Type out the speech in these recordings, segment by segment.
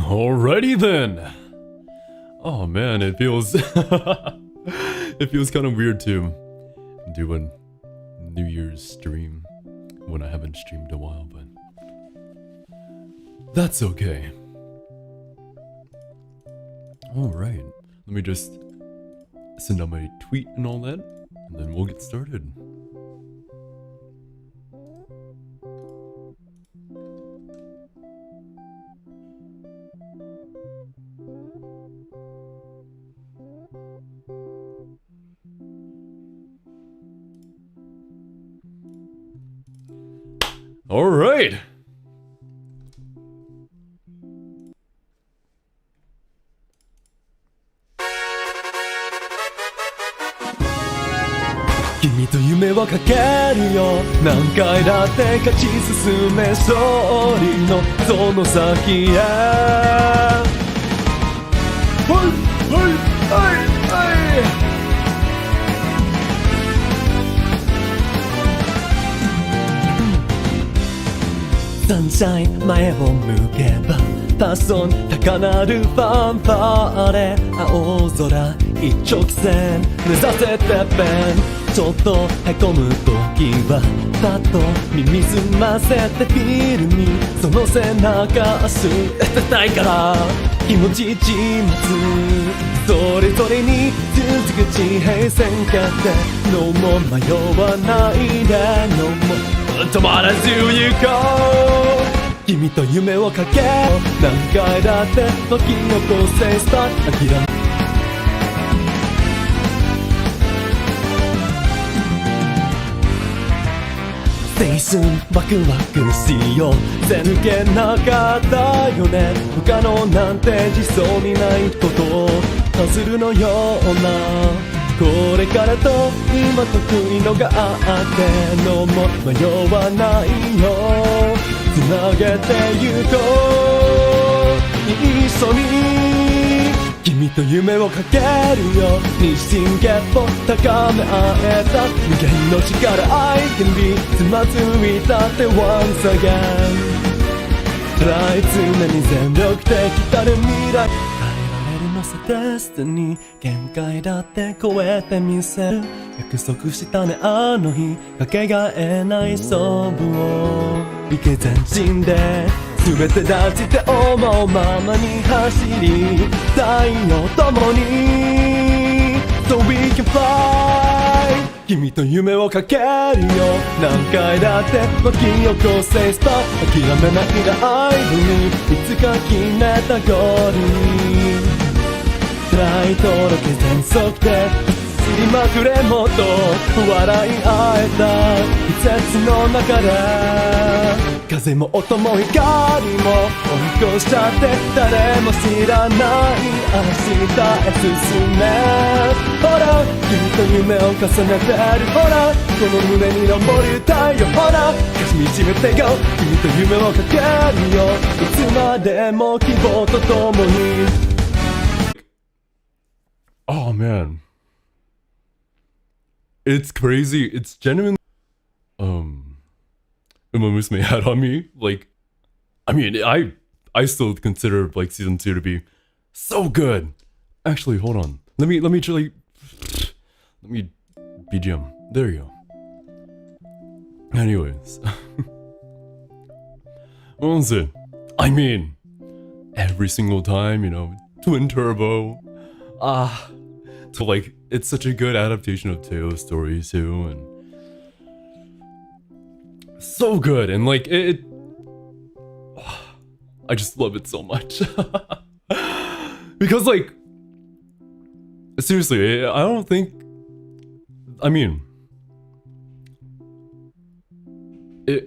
Alrighty then. Oh man, it feels it feels kind of weird to do a New Year's stream when I haven't streamed in a while, but that's okay. Alright, let me just send out my tweet and all that, and then we'll get started. Alright! Kimiと夢をかけるよ何回だって勝ち進め勝利のその先へはいはいはいはいサンシャイン前を向けばパッション高鳴るファンファーレ青空一直線目指せてっぺんちょっとへこむ時はパッと耳澄ませてフィールにその背中足当てたいから気持ち一末それぞれに続く地平線かってのも迷わないでのも止まらず行こう君と夢をかけ何回だって時を越せスタート諦め青春ワクワクしよう手抜けなかったよね不可能なんて理想にないことをパズルのようなこれからと今得意のがあってのも迷わないよつなげてゆこう一緒に君と夢をかけるよ日進月歩高め合えた無限の力 I can be つまずいたって once again 辛い常に全力で来たる未来デスティニー限界だって超えてみせる約束したねあの日かけがえない勝負をいけ前進で全て大事って思うままに走り太陽ともに So we can fly 君と夢をかけるよ何回だって巻き起こせスタート諦めないでアイドにいつか決めたゴールに辛いとろけ全速で走りまくれもっと笑い合えた季節の中で風も音も光も追い越しちゃって誰も知らない明日へ進めほら君と夢を重ねてるほらこの胸に昇る太陽ほらかしみしめて Go 君と夢をかけるよいつまでも希望とともにOh man, it's crazy. It's genuinely Uma Musume had on me. Like, I mean, I still consider like season 2 to be so good. Actually, hold on. Let me actually let me BGM. There you go. Anyways, what was it? I mean, every single time, you know, twin turbo. So like it's such a good adaptation of Teo's story too, and so good, and like I just love it so much because like seriously, I don't think I mean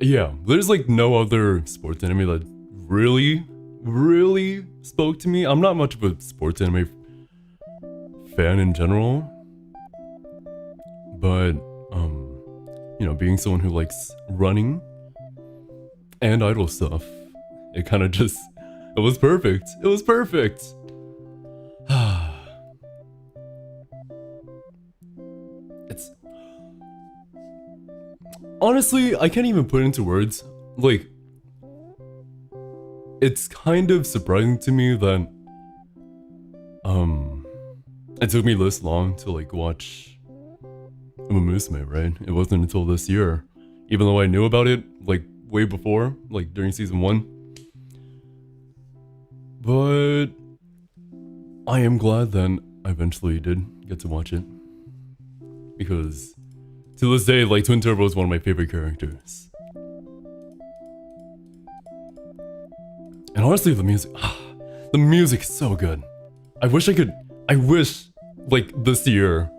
yeah, there's like no other sports anime that really spoke to me. I'm not much of a sports anime fan in general, but you know, being someone who likes running and idol stuff, it kind of just it was perfect. It's honestly, I can't even put it into words. Like it's kind of surprising to me that it took me this long to like watch Umamusume, right? It wasn't until this year, even though I knew about it like way before, like during season 1. But I am glad that I eventually did get to watch it, because to this day, like, Twin Turbo is one of my favorite characters. And honestly, the music is so good. I wish, like, this year,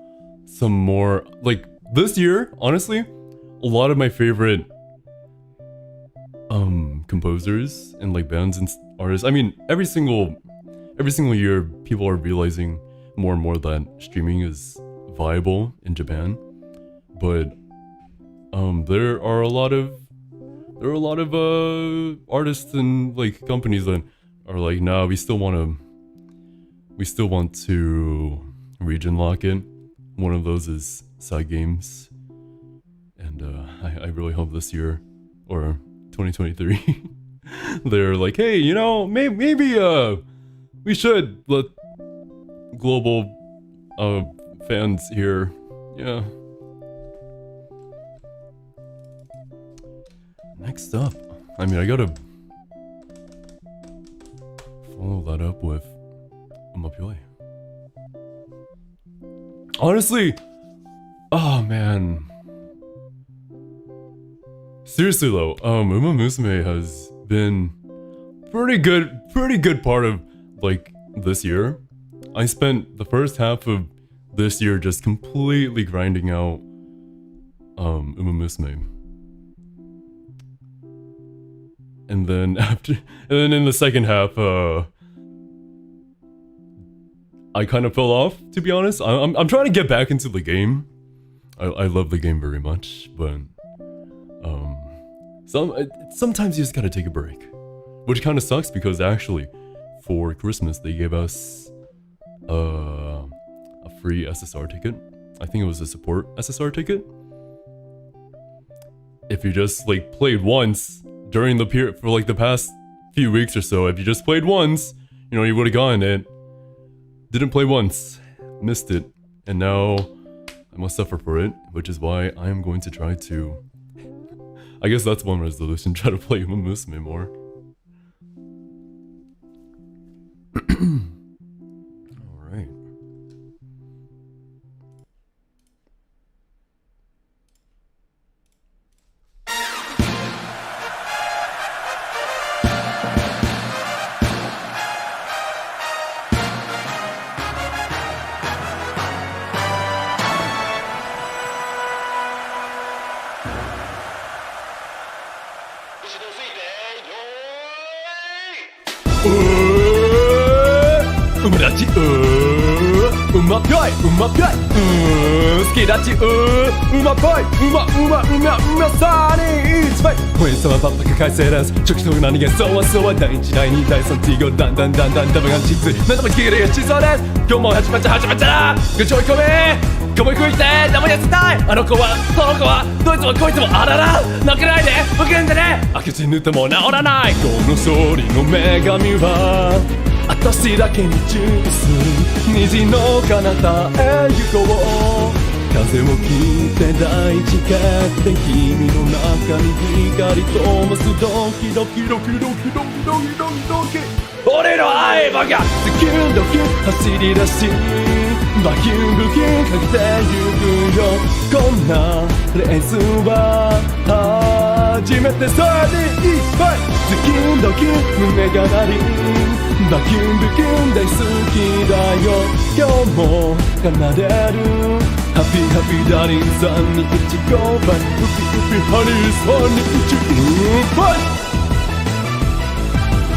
some more, like, this year, honestly, a lot of my favorite, composers and, like, bands and artists, I mean, every single year, people are realizing more and more that streaming is viable in Japan. But there are a lot of artists and like companies that are like, nah, we still want to region lock it. One of those is Side Games, and I really hope this year or 2023 they're like, hey, you know, maybe we should let global fans here, yeah. Next up, I mean, I gotta follow that up with Umapyoi. Honestly, oh man. Seriously though, Umamusume has been pretty good part of like this year. I spent the first half of this year just completely grinding out Umamusume. And then in the second half, I kind of fell off, to be honest. I'm trying to get back into the game. I love the game very much, but sometimes you just gotta take a break, which kind of sucks because actually, for Christmas they gave us a free SSR ticket. I think it was a support SSR ticket. If you just like played once during the period for like the past few weeks or so, if you just played once, you know, you would have gotten it. Didn't play once, missed it, and now I must suffer for it, which is why I am going to try to, I guess that's one resolution, try to play Umamusume more. Alright. Umadachi, Umapyoi, Umapyoi, Skidachi, Umapyoi, Umasani, it's fine. 声様ばっか返せらず初期の何気そうはそうは第1第2第3次号だんだんダメがきつい何度も聞けるよしそうです。今日も始まっちゃぐちょい込めこぼい吹いて何もやせたいあの子はこの子はどいつもこいつもあらら泣けないで僕んでね開け死ぬても治らないこの勝利の女神は私だけに注す虹の彼方へ行こう風を切って大地蹴って君の中に光ともすドキドキドキドキドキドキドキドキ俺の相棒がズキュンドキュン走り出しバキュンブキュンかけてゆくよこんなレースは初めてさにいっぱいズキュンドキュン胸が鳴りバキュンブキュン大好きだよ今日も奏でるハッピーハッピーダーリン321 Go back ウピウピハリー321ファイ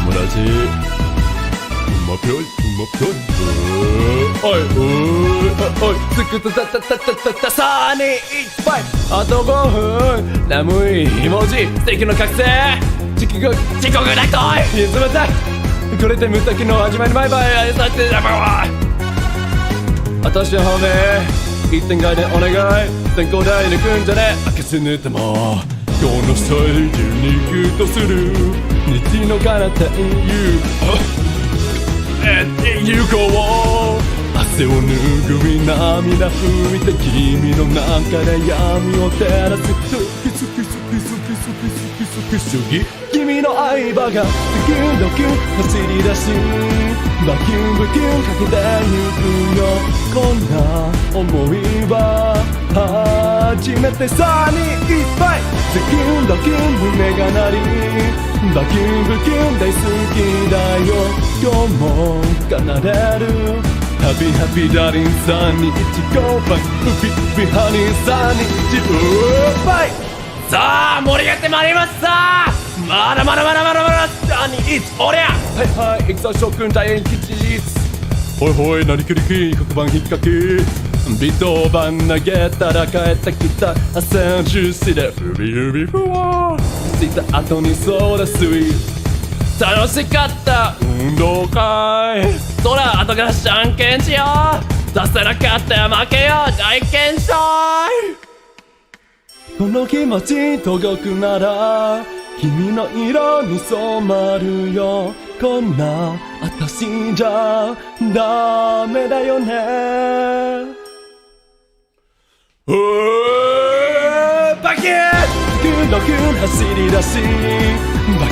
友達Umapyoi, Umapyoi, oi,つくたたたたたたさに1杯あと5分眠い絵文字素敵の覚醒遅刻なくとい冷たいこれで無敵の始まりバイバイさってやばいわ私の方面1点外でお願い先行台抜くんじゃね開けすぬってもこの世中にギュッとする虹の彼方へ行こう汗を拭い涙拭いて君の中で闇を照らす好き好き好き好き好き好き主義君の相場がドキュンドキュン走り出しバキュンバキュンかけてゆくよこんな思いは初めてさにいっぱいドキュンドキュン胸が鳴りバキュンバキュン大好きだよ今日も奏でるハッピーハッピーダーリン321 Go back ウピウピハニー321ウーバイさあ盛り上がってまいりましたまだまだまだまだまだ321おりゃはいはい行くぞ諸君大演吉ほいほいなりくりき黒板引っ掛けビート板投げたら帰ってきた朝10時でフビフビフワー着いた後にソーダ水楽しかった運動会そら後からじゃんけんしよう出せなかったら負けよ大検証この気持ち届くなら君の色に染まるよこんな私じゃダメだよねバキュンキュンドキュン走り出しバ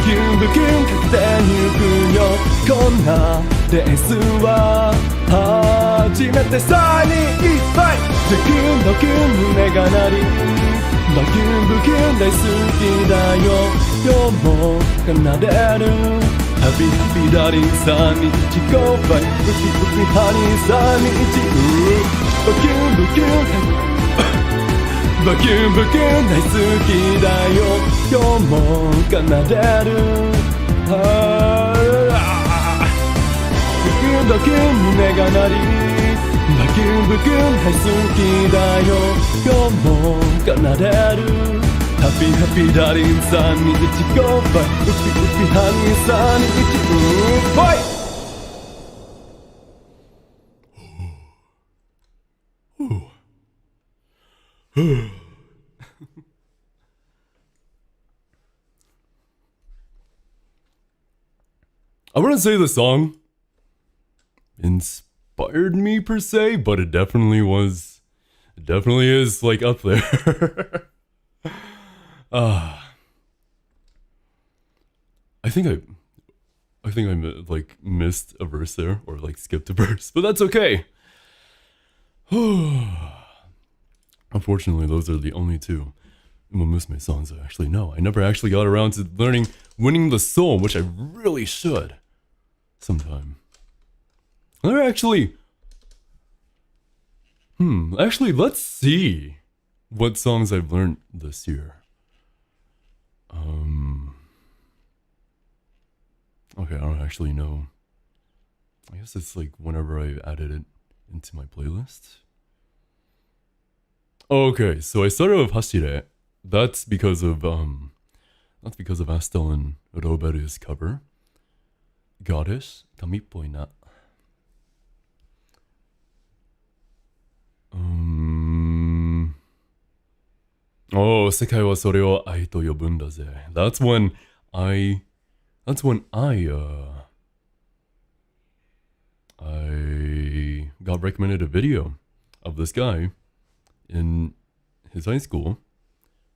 キュンバキュンかけてゆくよこんなレースは初めてさにいっぱいドキュンドキュン胸が鳴りバキュンバキュン大好きだよ今日も奏でるハッピーハッピーダーリン321 Go back ウキウキハニー321バキュンバキュンバキュンバキュン大好きだよ今日も奏でるバキュンバキュン胸が鳴りバキュンバキュン大好きだよ今日も奏でるハッピーハッピーダーリン321 Go back ウキウキハニー321ほいI wouldn't say the song inspired me per se, but it definitely is like up there. I think I like missed a verse there or like skipped a verse, but that's okay. Unfortunately, those are the only two Umamusume songs I actually know. I never actually got around to learning Winning the Soul, which I really should sometime. They're actually let's see what songs I've learned this year. Okay, I don't actually know. I guess it's like whenever I added it into my playlist. Okay, so I started with Hashire. That's because of Astel and Roberu's cover. Goddess, Kamippoi na. Oh, Sekai wa sore o ai to yobun da ze. That's when I got recommended a video of this guy in his high school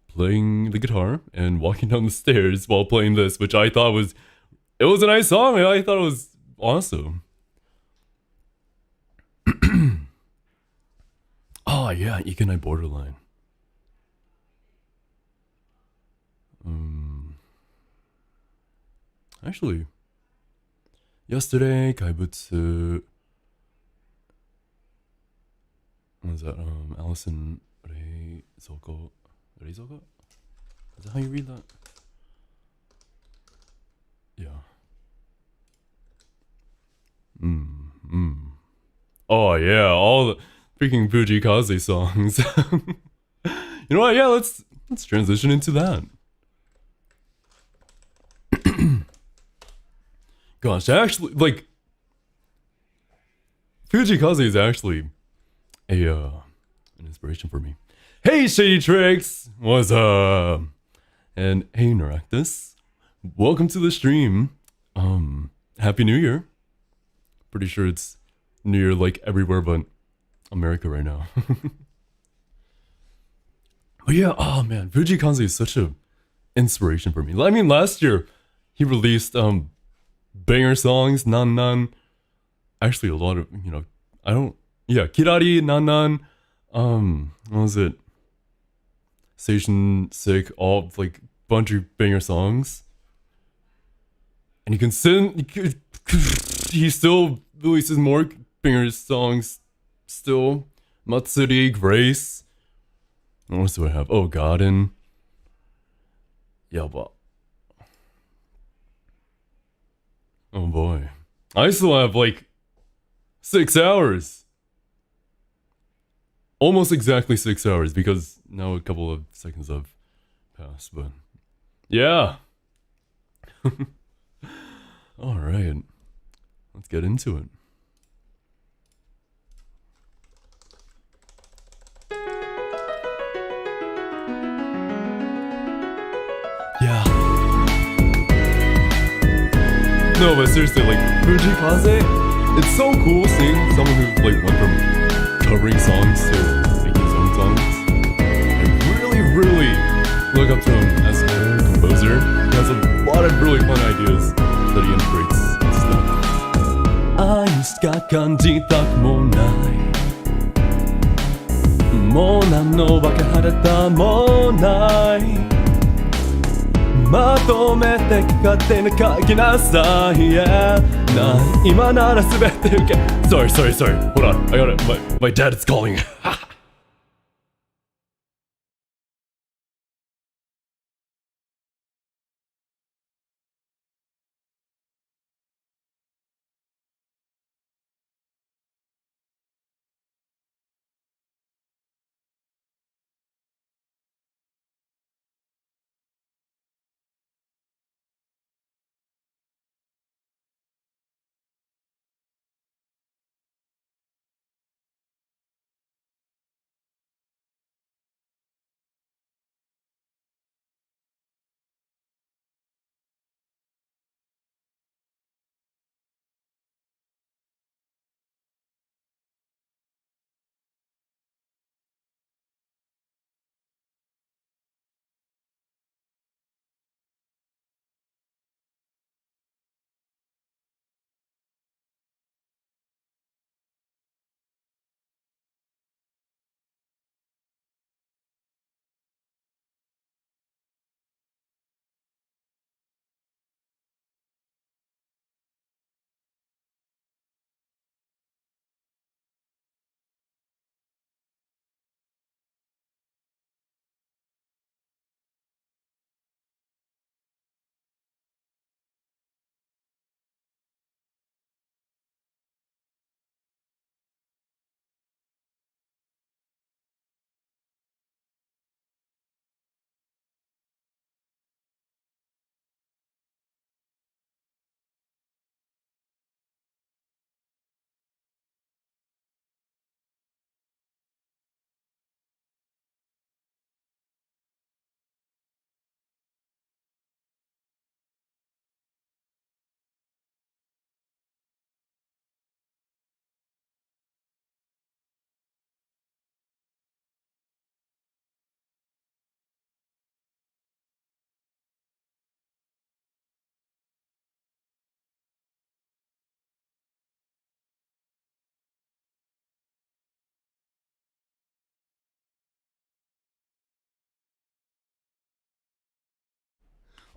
playing the guitar and walking down the stairs while playing this, which I thought was a nice song. I thought it was awesome. Oh yeah, Ikenai Borderline. Actually, yesterday, Kaibutsu. What was that? Allison Reizoko. Reizoko? Is that how you read that? Yeah. Oh yeah, all the freaking Fujikaze songs. You know what? Yeah, let's transition into that. Gosh, actually, like, Fujikaze is actually an inspiration for me. Hey, Shady Tricks! What's up? And hey, Naractus, welcome to the stream. Happy New Year. Pretty sure it's New Year like everywhere but America right now. But yeah, oh man, Fuji Kanze is such a inspiration for me. I mean, last year he released banger songs, Nan Nan. Actually, a lot of Kirari, Nan Nan. What was it? Station Sick, all like bunch of banger songs. And you can sing. He still releases more banger songs. Still, Matsuri, Grace. What else do I have? Oh, Garden. Yaba. Oh boy, I still have like 6 hours. Almost exactly 6 hours because now a couple of seconds have passed, but yeah. Alright, let's get into it. Yeah. No, but seriously, like, Fuji Kaze, it's so cool seeing someone who like went from covering songs to making his own songs. I really look up to him as a composer. He has a lot of really fun ideas that he integrates and stuff. 愛しか感じたくもないもう何の分け晴れたもないまとめて勝手に書きなさい、yeah. な今なら全て受け Sorry hold on I got it my dad is calling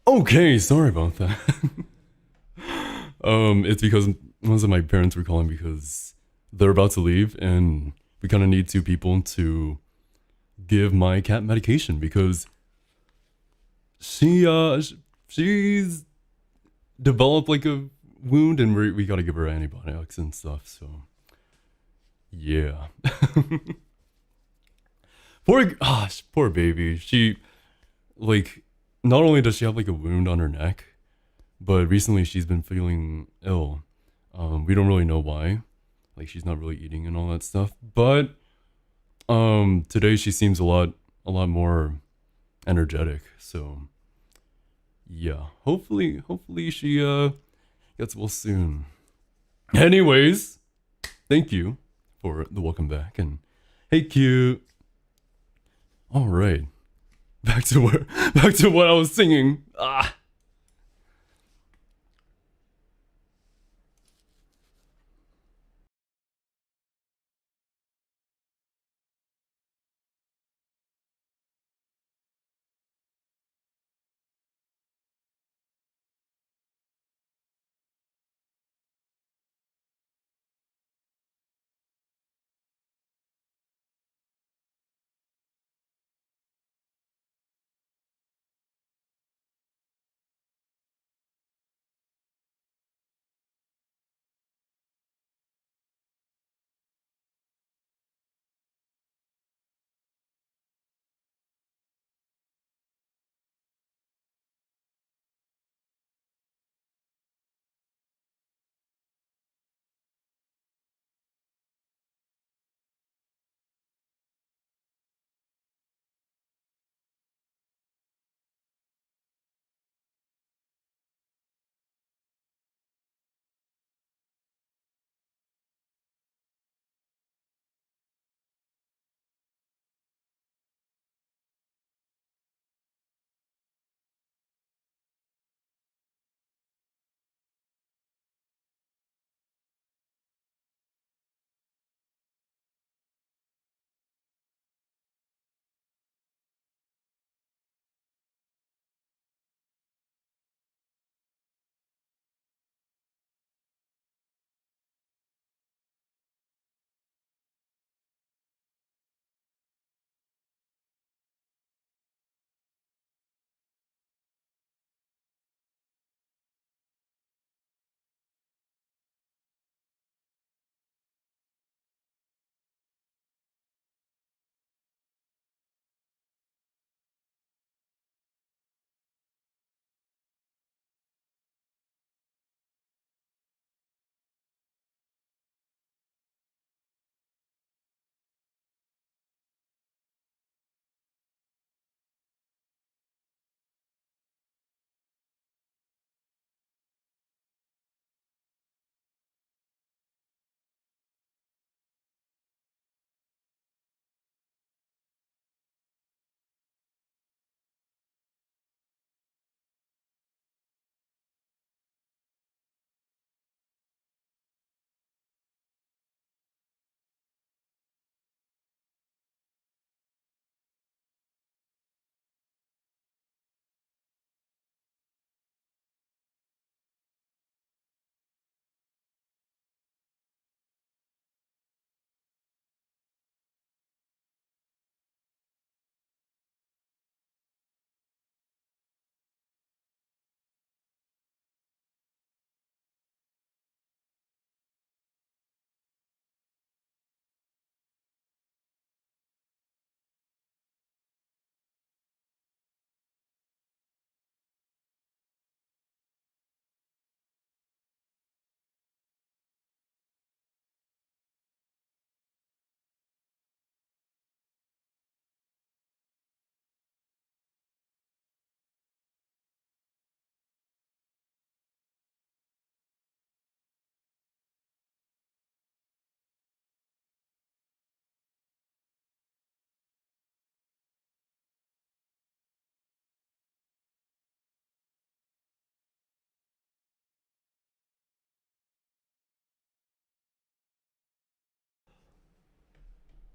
Okay, sorry about that. It's because most of my parents were calling because they're about to leave and we kind of need 2 people to give my cat medication because she's developed like a wound and we gotta give her antibiotics and stuff, so yeah. Poor baby. She like not only does she have like a wound on her neck, but recently she's been feeling ill. We don't really know why. Like she's not really eating and all that stuff. But today she seems a lot more energetic. So Yeah, hopefully she gets well soon. Anyways, thank you for the welcome back, and hey Q. All right, back to what I was singing. Ah.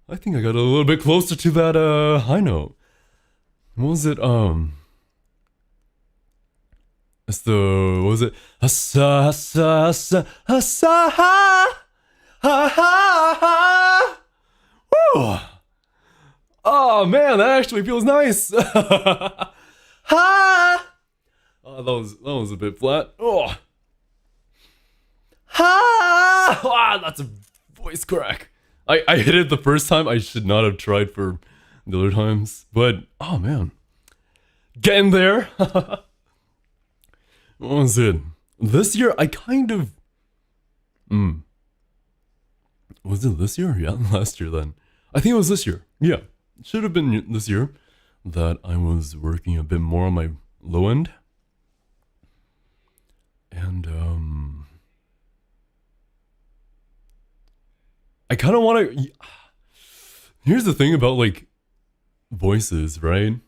I think I got a little bit closer to that high note. What was it? It's the what was it? Hassa hassa hassa hassa ha ha ha ha. Woo! Oh man, that actually feels nice. Ha! Oh, that was a bit flat. Oh. Ha! Ah, that's a voice crack. I hit it the first time. I should not have tried for the other times. But oh man. Getting there. What was it? This year I kind of was it this year? Yeah, last year then. I think it was this year. Yeah. It should have been this year that I was working a bit more on my low end. I kind of want to. Here's the thing about like voices, right?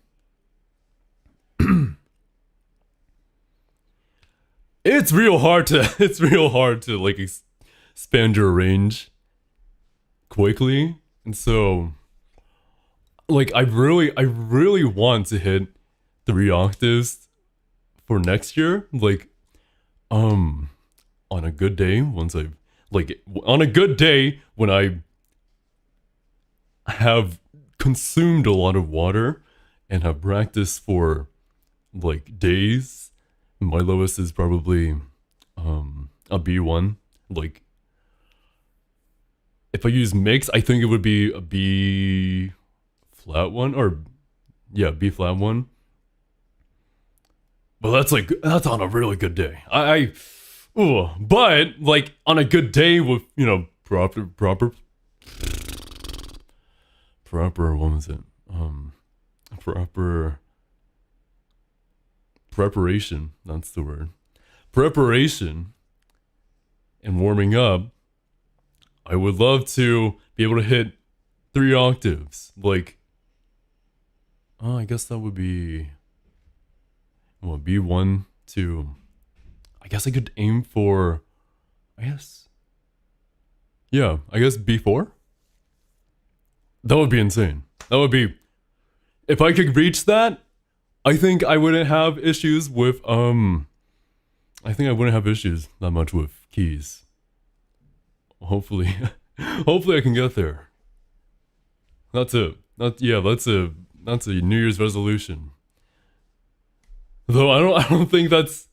It's real hard to like expand your range quickly, and so like I really want to hit 3 octaves for next year. Like on a good day, on a good day when I have consumed a lot of water and have practiced for like days, my lowest is probably a B1. Like if I use mix, I think it would be a B flat one, or yeah, B flat one. But that's on a really good day. But like on a good day with, you know, proper what was it? Proper preparation, that's the word. Preparation and warming up, I would love to be able to hit 3 octaves. Like, oh, I guess that would be, well, B1 to, I guess I could aim for, I guess B4? That would be insane. That would be, if I could reach that, I think I wouldn't have issues with, I think I wouldn't have issues that much with keys. Hopefully, hopefully I can get there. That's a New Year's resolution. Though I don't think that's,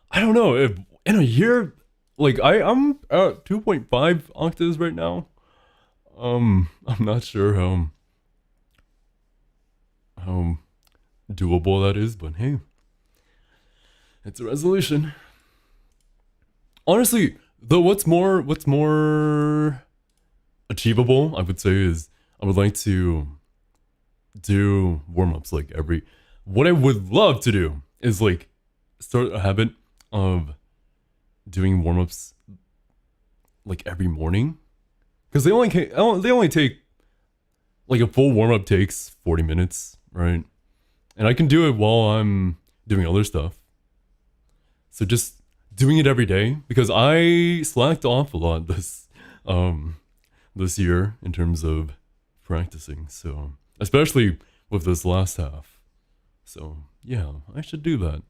I don't know, if in a year, like I'm at 2.5 octaves right now. I'm not sure how doable that is, but hey, it's a resolution. Honestly, though, what's more achievable, I would say, is I would like to do warm-ups like what I would love to do is like start a habit of doing warm-ups like every morning, because they only take, like, a full warm-up takes 40 minutes, right? And I can do it while I'm doing other stuff. So just doing it every day, because I slacked off a lot this year in terms of practicing. So especially with this last half. So yeah, I should do that.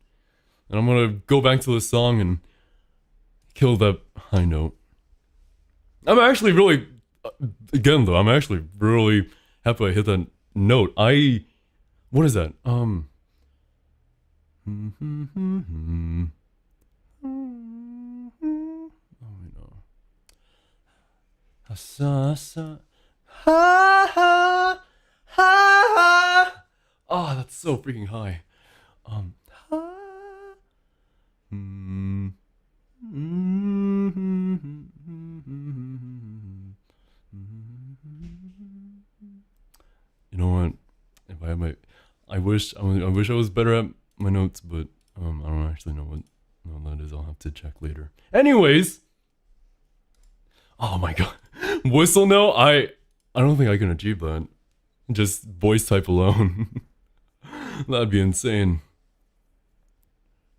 And I'm gonna go back to the song and kill that high note. I'm actually really, again though, I'm actually really happy I hit that note. What is that? Oh, wait, no. Oh, that's so freaking high. You know what? If I had I wish I was better at my notes, but I don't actually know what that is. I'll have to check later. Anyways, oh my god, whistle note. I don't think I can achieve that. Just voice type alone. That'd be insane.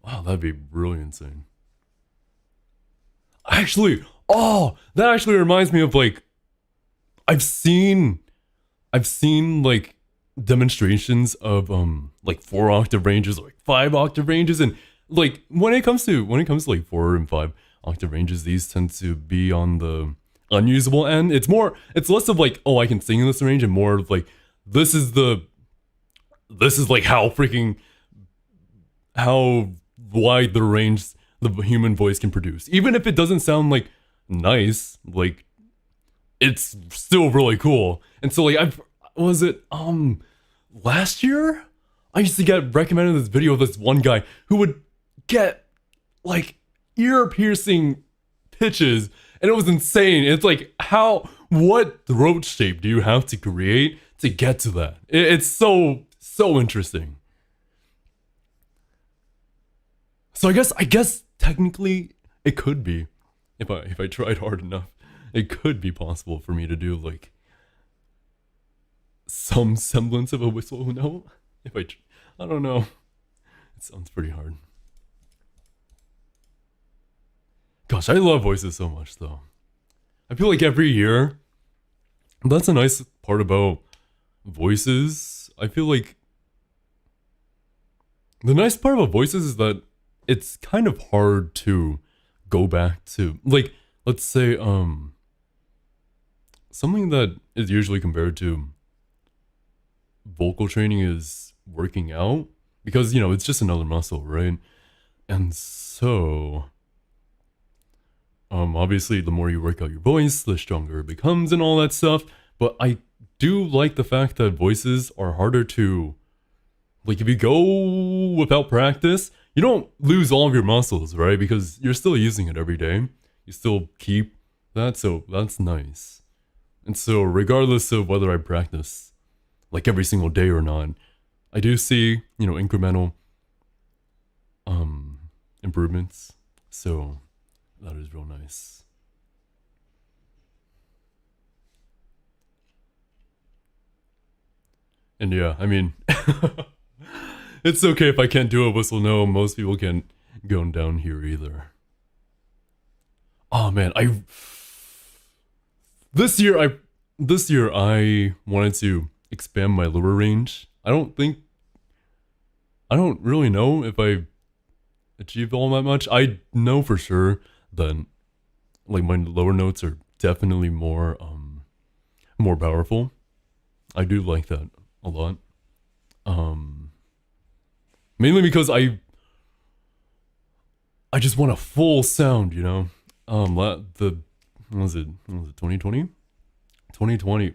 Wow, that'd be really insane. Actually, that actually reminds me of, like, I've seen like demonstrations of like 4 octave ranges, like 5 octave ranges, and like when it comes to like 4 and 5 octave ranges, these tend to be on the unusable end. It's less of like, oh, I can sing in this range, and more of like, this is like how wide the range the human voice can produce. Even if it doesn't sound like nice, like, it's still really cool. And so like last year I used to get recommended this video of this one guy who would get like ear piercing pitches, and it was insane. It's like, what throat shape do you have to create to get to that? It's so interesting. So I guess technically it could be, if I tried hard enough, it could be possible for me to do like some semblance of a whistle note. If I don't know. It sounds pretty hard. Gosh, I love voices so much though. I feel like every year, that's a nice part about voices. I feel like the nice part about voices is that it's kind of hard to go back to, like, let's say, something that is usually compared to vocal training is working out, because, you know, it's just another muscle, right? And so, obviously, the more you work out your voice, the stronger it becomes and all that stuff, but I do like the fact that voices are harder to, like, if you go without practice, you don't lose all of your muscles, right? Because you're still using it every day. You still keep that, so that's nice. And so regardless of whether I practice, like, every single day or not, I do see, you know, incremental improvements. So that is real nice. And yeah, I mean, it's okay if I can't do a whistle no. Most people can't go down here either. Oh man, this year I wanted to expand my lower range. I don't really know if I achieved all that much. I know for sure that, like, my lower notes are definitely more powerful. I do like that a lot. Mainly because I just want a full sound, you know. What was it 2020? 2020,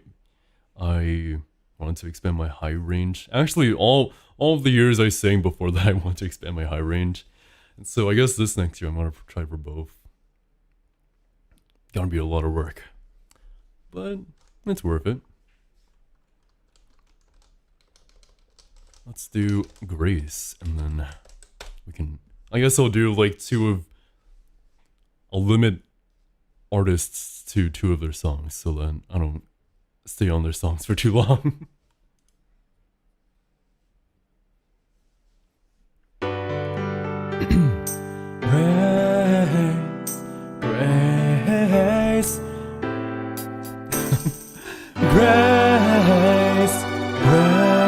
I wanted to expand my high range. Actually, all of the years I sang before that, I want to expand my high range. And so I guess this next year I'm gonna try for both. Gonna be a lot of work, but it's worth it. Let's do Grace, and then we can, I guess I'll do like I'll limit artists to 2 of their songs, so then I don't stay on their songs for too long. Grace, Grace, Grace, Grace, Grace,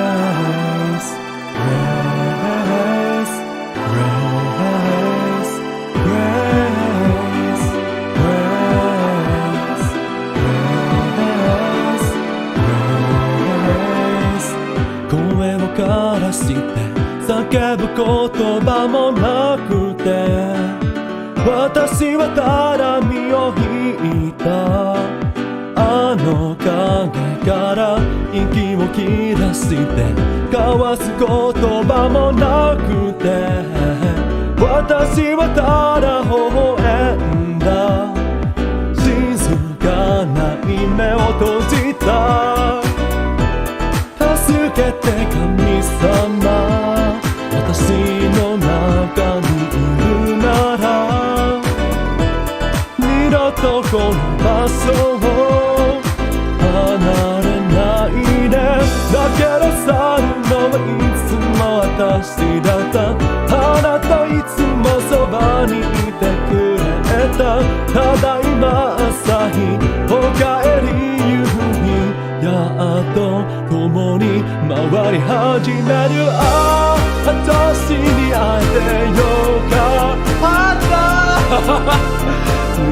Grace, Grace, Grace, 声を枯らして叫ぶ言葉もなくて、私はただ身を引いたあの影から息を切らして交わす言葉もなくて、私はただ微笑んだ静かな目を閉じた。助けて神様、私の中にいるなら二度とこの場所を離れないで。だけど去るのはいつも私だった。あなたいつもそばにいてくれた。ただいま朝日おかえり夕日、やっと共に回り始める。ああ私に会えてよかった夢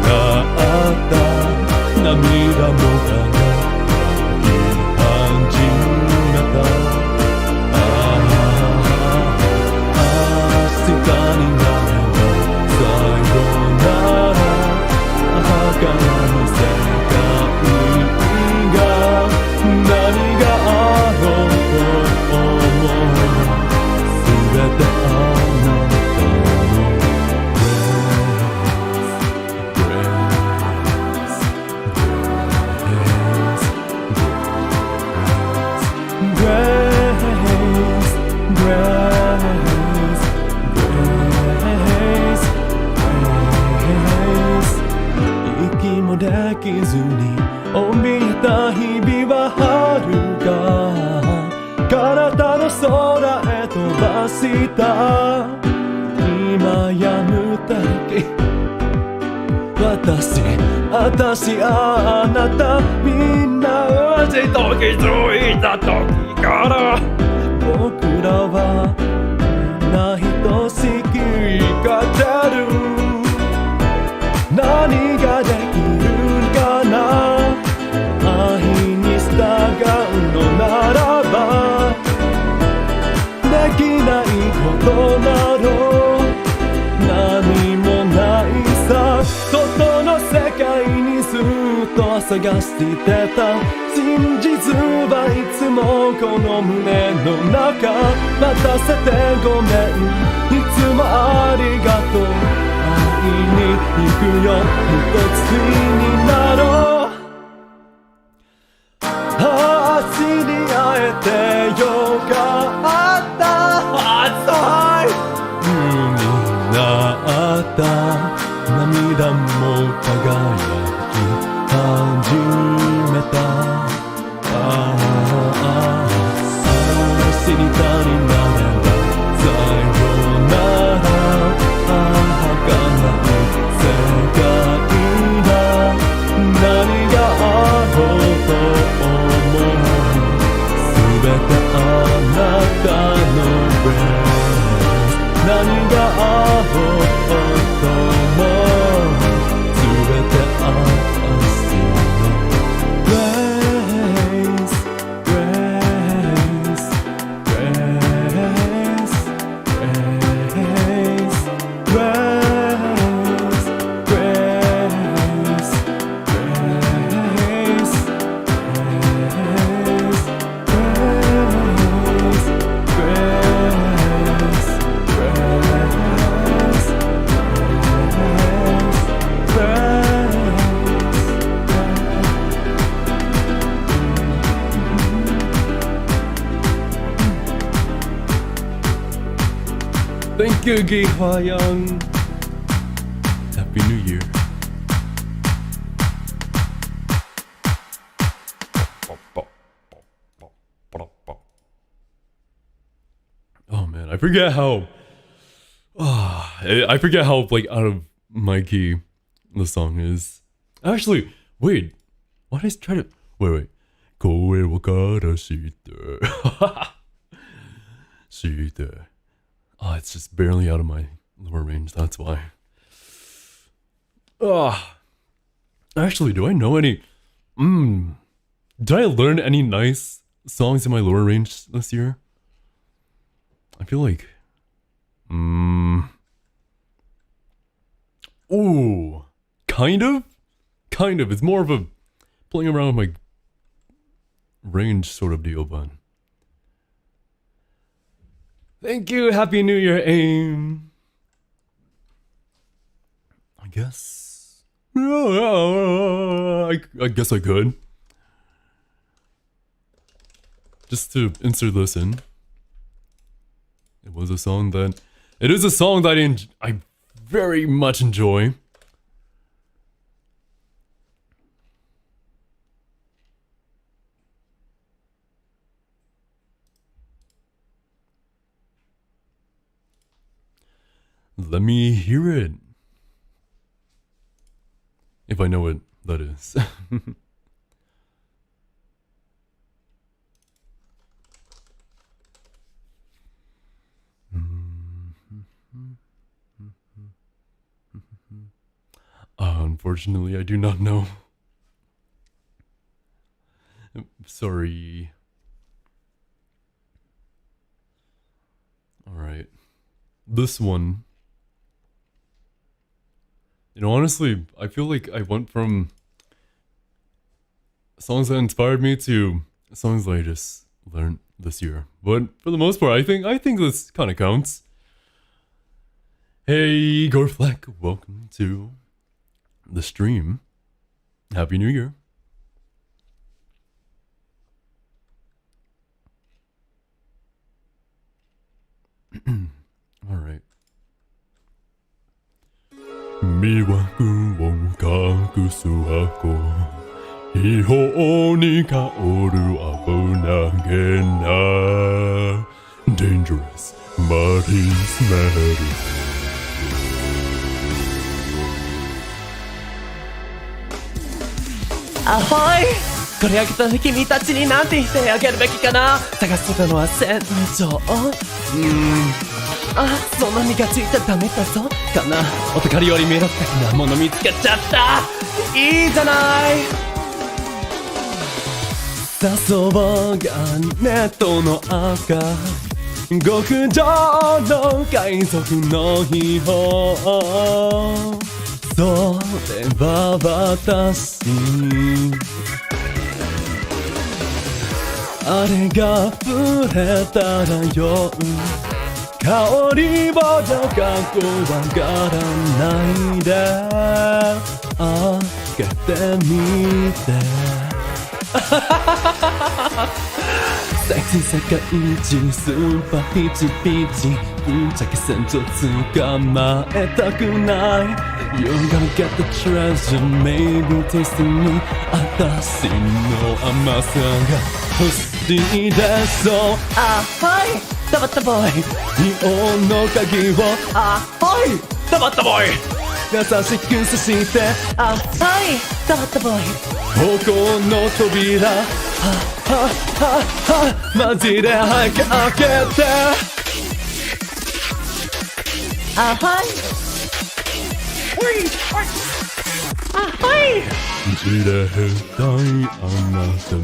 があった。涙も輝き始めた。明日になればさよなら。儚い世界が何があろうと思う。全てあなたの Grace, Grace, Grace, Grace, Grace, Grace, きずに怯えた日々は遥か彼方の空へ飛ばした今やむだけ私あなたみんな同じ時づいた時から僕らはみんな等しく生かってる何ができるかな愛に従うのならばできないことなど何もないさ外の世界にずっと探してた真実はいつもこの胸の中待たせてごめんいつもありがとう会いに行くよ一つになろう知り合えてよかったになった涙も輝き始めた死にたになれば最後なら儚い世界だ何があろうと思う全てあなたの上何があろうとも全て私の Grace Grace Grace Grace Grace Grace Grace Thank you, Gi Hwa Young. Happy New Year. Oh man, I forget how. I forget how like out of my key the song is. Actually, wait. Why did I try to wait? 声をからしてして Oh, it's just barely out of my lower range, that's why. Actually, do I know any... Did I learn any nice songs in my lower range this year? I feel like... Ooh, kind of? Kind of. It's more of a playing around with my range sort of deal, but... Thank you. Happy New Year, AIM. I guess. I guess I could. Just to insert this in. It was a song that... It is a song that I very much enjoy. Let me hear it. If I know what that is. Unfortunately, I do not know. Sorry. Alright. This one. You know, honestly, I feel like I went from songs that inspired me to songs that I just learned this year. But for the most part, I think this kind of counts. Hey, Igor Fleck, welcome to the stream. Happy New Year. All right. 魅惑を隠す箱秘宝に香る危なげな Dangerous Marine Smell アホイこれあげた君たちになんて言ってあげるべきかな探してたのは戦場あ、そんなにがついちゃダメだぞかなおたかりより魅力的なもの見つけちゃったいいじゃない誘うがネットの赤極上の海賊の秘宝それは私あれが触れたらよ香りをどか怖がらないで開けてみてセクシー世界一スーパーピチピチぶっちゃけ戦場捕まえたくない You're gonna get the treasure maybe taste me 私の甘さが欲しいでそうあはいダバッタボーイ日本の鍵をあはいダバッタボーイ優しくさしてあはいダバッタボーイ方向の扉マジで早く開けてあはいあはいじれたいあなたの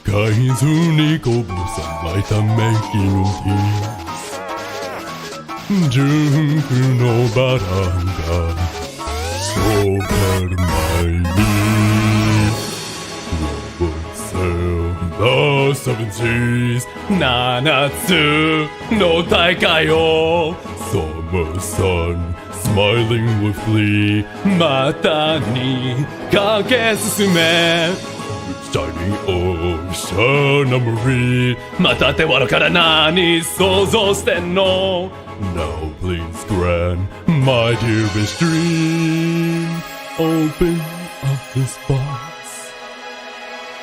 手海図にこぼさないため息の日純白のバラがそうかる前にThe Seven Seas 七つの大海を Summer Sun Smiling with Lee またに駆け進め Shining Ocean Memory また手わらから何想像してんの Now please grant my dearest dream Open up this box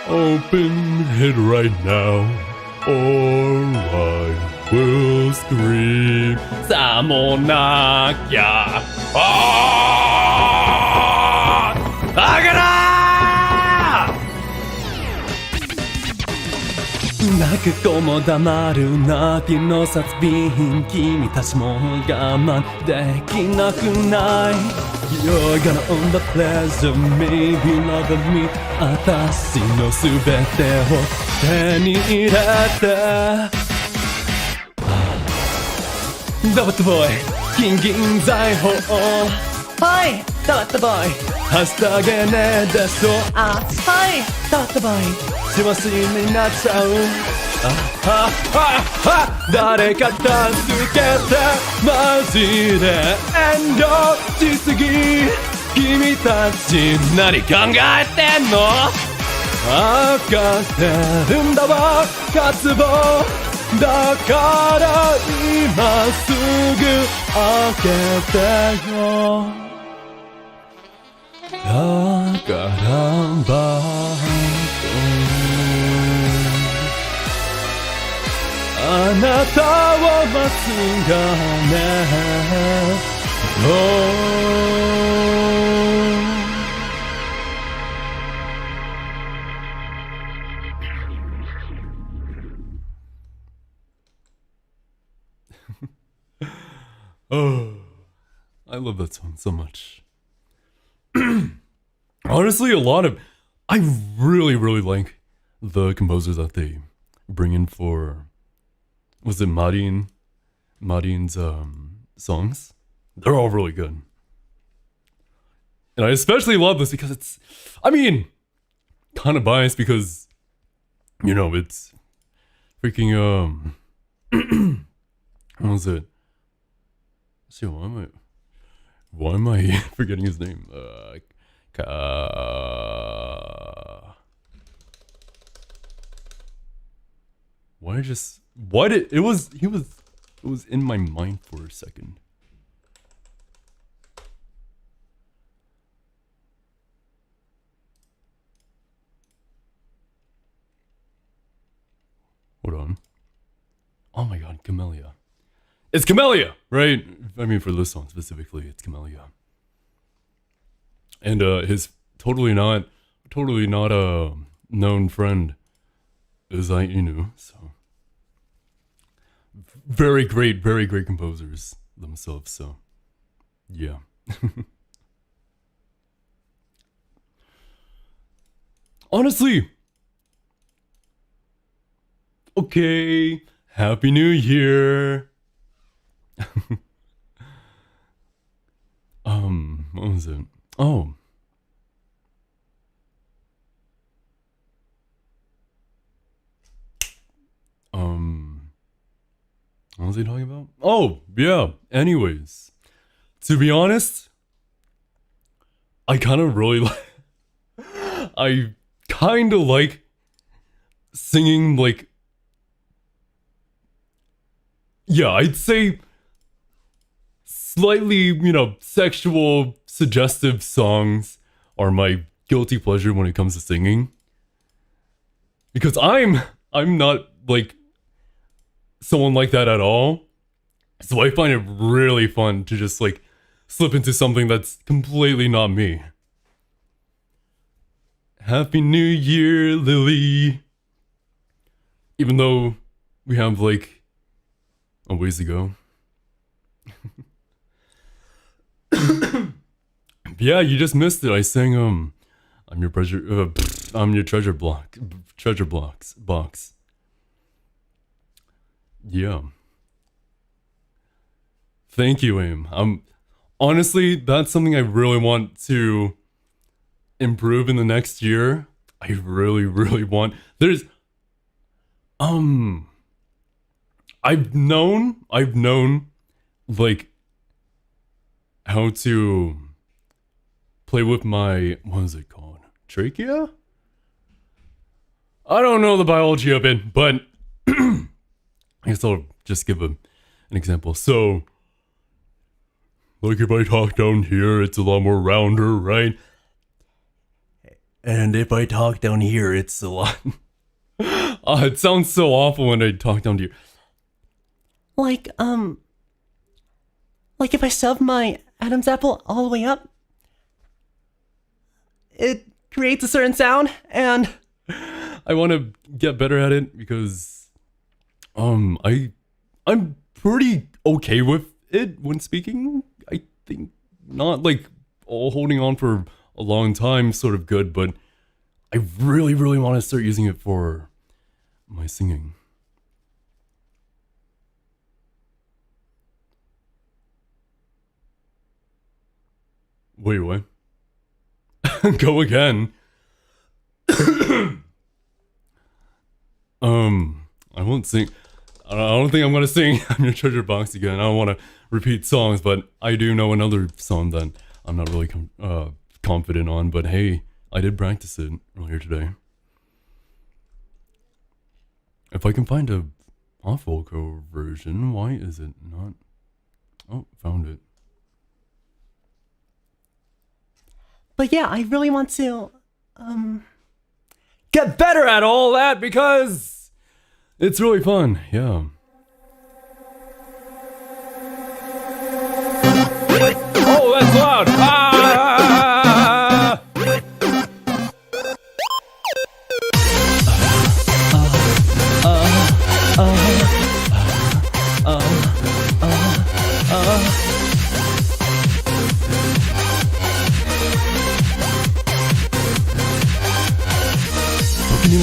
Open it right now, or I will scream. さもなきゃ、あがら泣く子も黙る泣きの殺人君たちも我慢できなくない You're gonna own the pleasure, maybe love me 私のすべてを手に入れてダバットボーイ金銀財宝はいダバットボーイはしたげねえでしょあはいダバットボーイ幸せになっちゃう誰か助けてマジで遠慮しすぎ君たち何考えてんのわかってるんだわ渇望だから今すぐ開けてよだからバあなたを待つがねOh, I love that song so much. Honestly, I really like the composers that they bring in for, was it Marin's songs? They're all really good. And I especially love this because it's, I mean, kind of biased because, you know, it's freaking, what was it? See, why am I forgetting his name? It was in my mind for a second. Oh my god, Camellia. It's Camellia, right? I mean, for this song specifically, it's Camellia. And his totally not a known friend is Inu, so very great composers themselves, so yeah. Honestly, okay, Happy New Year. What was it? Oh. What was he talking about? Oh, yeah. Anyways, to be honest, I kind of really like. I kind of like singing, like. Yeah, I'd say slightly, sexual, suggestive songs are my guilty pleasure when it comes to singing. Because I'm not, like, someone like that at all. So I find it really fun to just, like, slip into something that's completely not me. Happy New Year, Lily. Even though we have, like, a ways to go. Yeah, you just missed it. I sang, I'm your treasure box. Yeah. Thank you, Aim. Honestly, that's something I really want to improve in the next year. I really want. I've known, like, how to play with my, what is it called? Trachea? I don't know the biology of it, but I guess I'll just give an example. So, like if I talk down here, it's a lot more rounder, right? And if I talk down here, it's a lot... it sounds so awful when I talk down to you. Like if I shove my Adam's apple all the way up, it creates a certain sound, and I want to get better at it because, I'm pretty okay with it when speaking. I think not like holding on for a long time, sort of good, but I really want to start using it for my singing. Wait, what? Go again. I won't sing. I don't think I'm gonna sing I'm Your Treasure Box again. I don't want to repeat songs, but I do know another song that I'm not really confident on. But hey, I did practice it earlier today. If I can find a off vocal version, why is it not? Oh, found it. But yeah, I really want to get better at all that because it's really fun. Yeah. Oh, that's loud.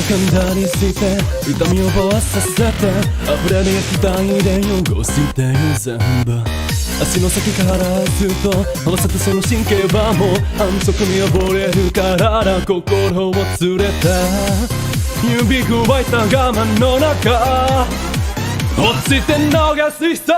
簡単にして痛みをぼわさせて油で焼きたいで汚してよ全部足の先からずっと合わせてその神経はもう反則に溺れるからな心を連れて指くわいた我慢の中落ちて逃す人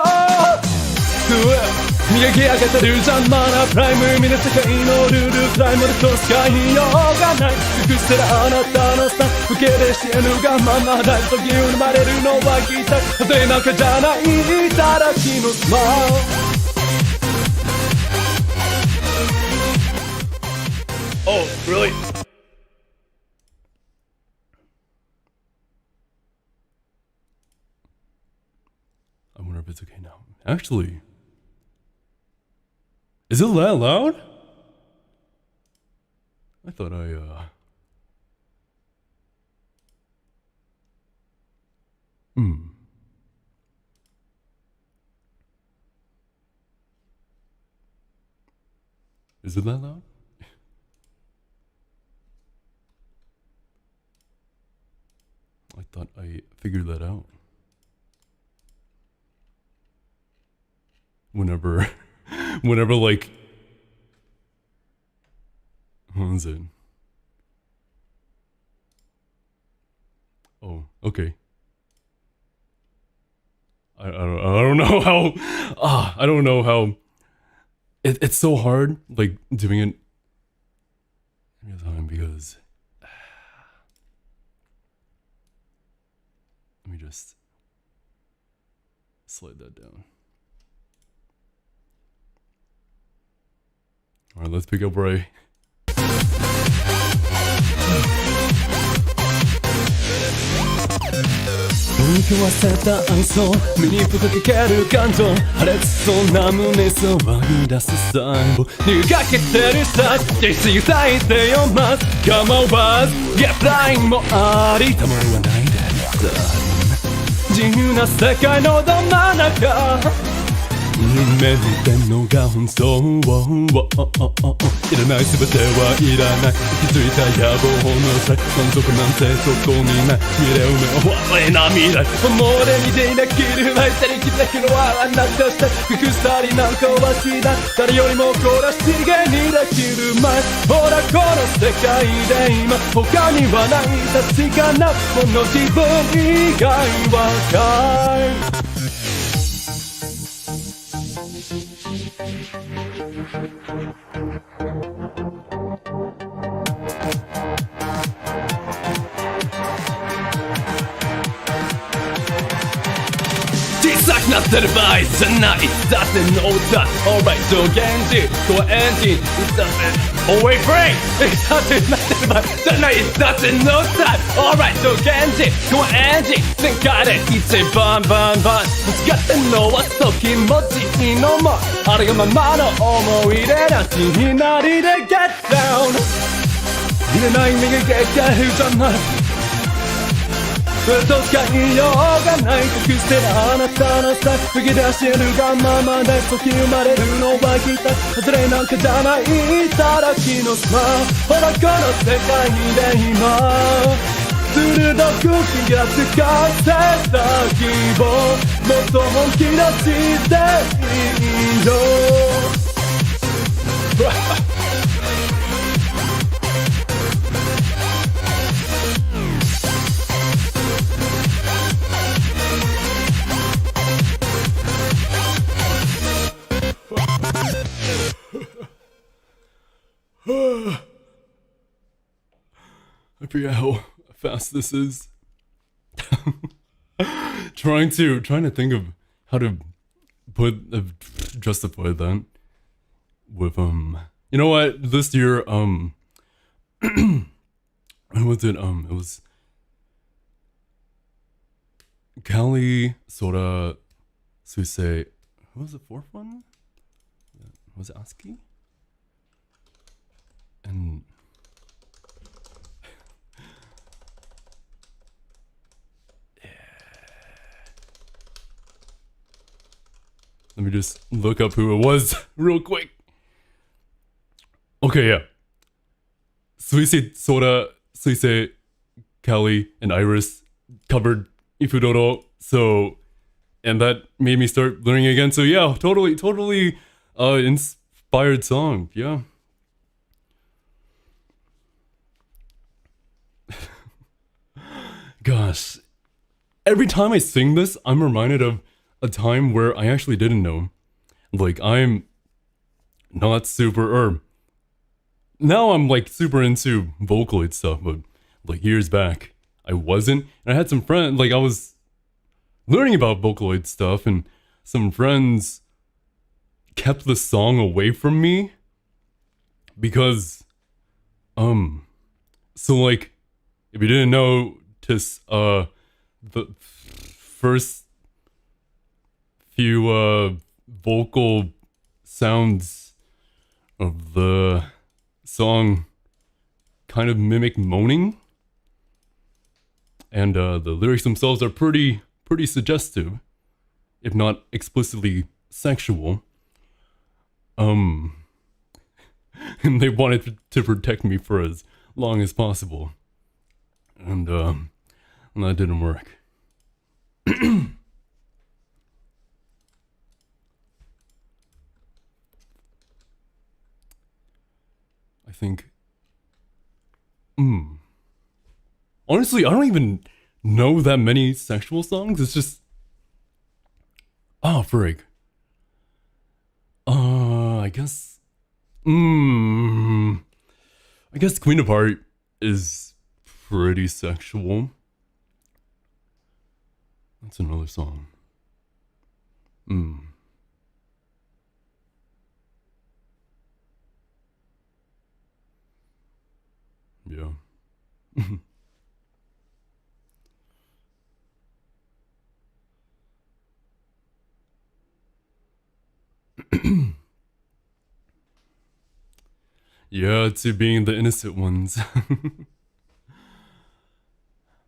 磨き上げてる邪魔なプライム見る世界のルールプライムでとしか言いようがない尽くしてるあなたのスタッフ受け入れしてるがままだ時を生まれるのは期待果てなくじゃないいただきのスマイル Oh, really? Actually, is it that loud? I thought Is it that loud? I thought I figured that out. Whenever like, what is it? Oh, okay. I don't know how. I don't know how. It's so hard, like doing it every time because. Let me just slide that down. All right, let's pick up where I.雰囲気忘れた暗想身に吹きかける感情破裂しそうな胸騒ぎ出す細胞逃がけてるさ決して咲いてよます構わずゲップラインもありたまらないで自由な世界のど真ん中夢見てんのが本当いらない全てはいらない行き着いた野望の際満足なんてそこにない見れる目は我な未来もう俺にできる愛さに来た日のはあなたしたく鎖なんかはしない誰よりもこらしげにできる前ほらこの世界で今他にはない確かなこの自分以外はない小さくなってる場合じゃないだってノータ Alright 上限時コアエンジン It's a away break 小さくなってる場合じゃないだってノータ Alright 上限時コアエンジン全開で一番バンバン間違ってんのはそう気持ちいいのもあれがままの思い出なしになりで Get down 入れない右結界じゃないどうか言いようがない隠してるあなたのさ吹き出してるがままで時生まれるのはきた外れなんかじゃないただきのさほらこの世界で今鋭く気がつかせた希望もっと本気出していいよI forget how fast this is. trying to think of how to justify that with you know what, this year when was it it was Kali Sora Suse. Who was the fourth one? Was it Aski? And let me just look up who it was real quick. Okay, yeah. Suisei Sora, Suisei, Kali, and Iris covered Ifudoro, so and that made me start learning again. So yeah, totally inspired song, yeah. Gosh, every time I sing this, I'm reminded of a time where I actually didn't know. Like, I'm not super, now I'm like super into Vocaloid stuff, but like years back, I wasn't. And I had some friends, like I was learning about Vocaloid stuff, and some friends kept the song away from me because, so like, if you didn't know, the first few vocal sounds of the song kind of mimic moaning. And the lyrics themselves are pretty suggestive, if not explicitly sexual. And they wanted to protect me for as long as possible. And that didn't work. I think... Honestly, I don't even know that many sexual songs. It's just... Oh, frig. I guess... I guess Queen of Heart is pretty sexual. That's another song. Yeah. Yeah, to being the innocent ones.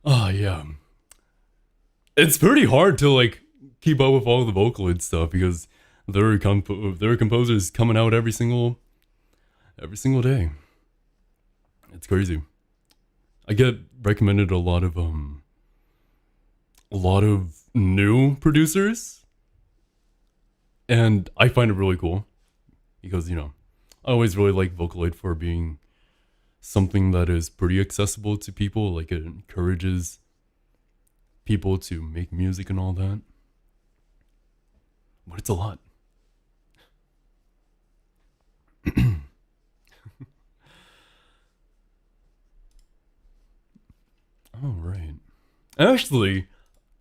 Oh, yeah. It's pretty hard to, like, keep up with all the Vocaloid stuff because there are composers coming out every single day. It's crazy. I get recommended a lot of new producers, and I find it really cool because, you know, I always really like Vocaloid for being something that is pretty accessible to people. Like, it encourages people to make music and all that. But it's a lot. Alright. Actually,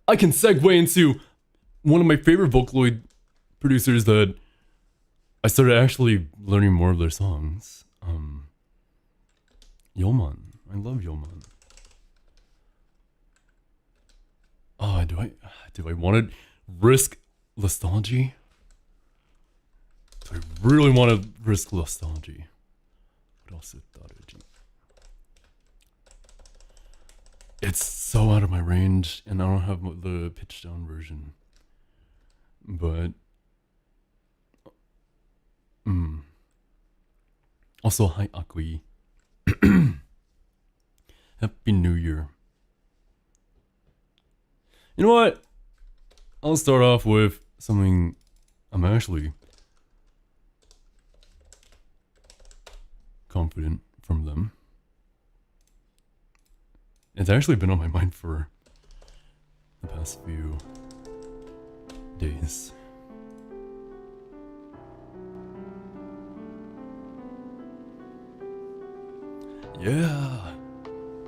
I can segue into one of my favorite Vocaloid producers that I started actually learning more of their songs. Yeoman. I love Yeoman. Oh, do I want to risk nostalgia? Do I really want to risk nostalgia? What else is that? It's so out of my range, and I don't have the pitch down version. But also, hi Akui. Happy New Year. You know what? I'll start off with something I'm actually confident from them. It's actually been on my mind for the past few days. Yeah!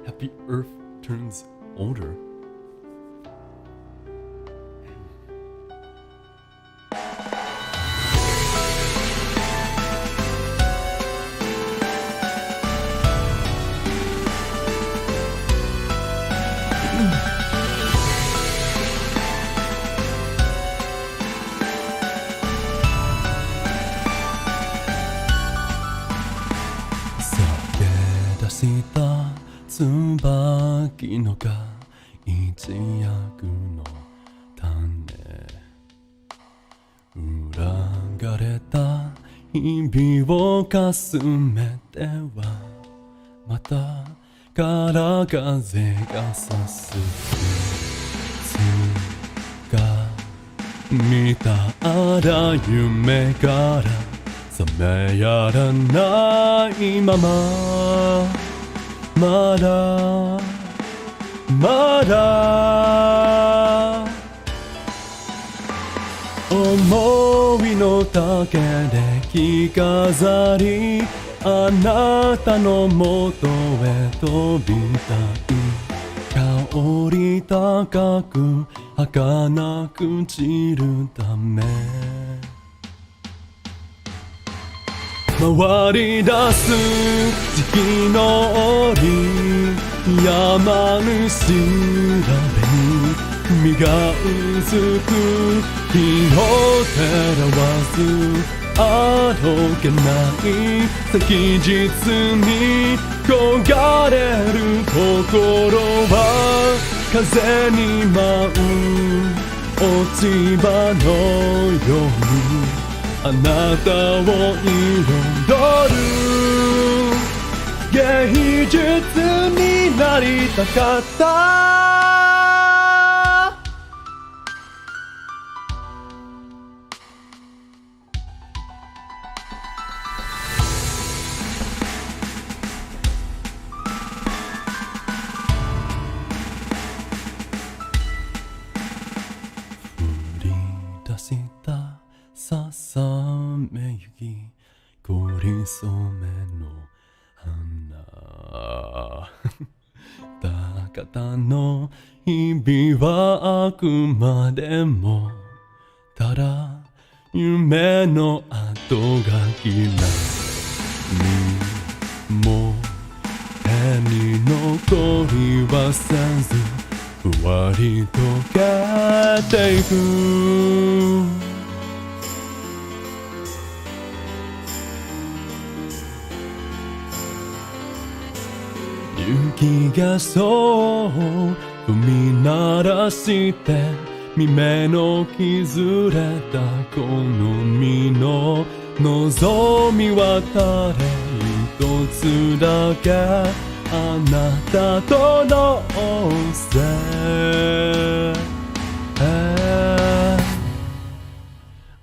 Happy Earth turns older. Tsubaki no ka ichiyaku no tane Uragareta hibi wo kasumete wa Mata karakaze ga sasuke Tsuga mita ara yume kara Same yaranai mama Mada, Omoi no take de kikazari Anata no moto e tobitai Kaori takaku hakanaku chiru tame 回り出す時期の折山主られに身がうずく日を照らわすあどけない昨日に焦がれる心は風に舞う落ち葉のようにあなたを彩る芸術になりたかったしたささめゆきこりそめの花高田の日々はあくまでもただ夢の後がきなにも手に残りはせずふわりとけていく雪がそう踏み鳴らして耳の削れたこの身の望み渡れ一つだけあなたとのせ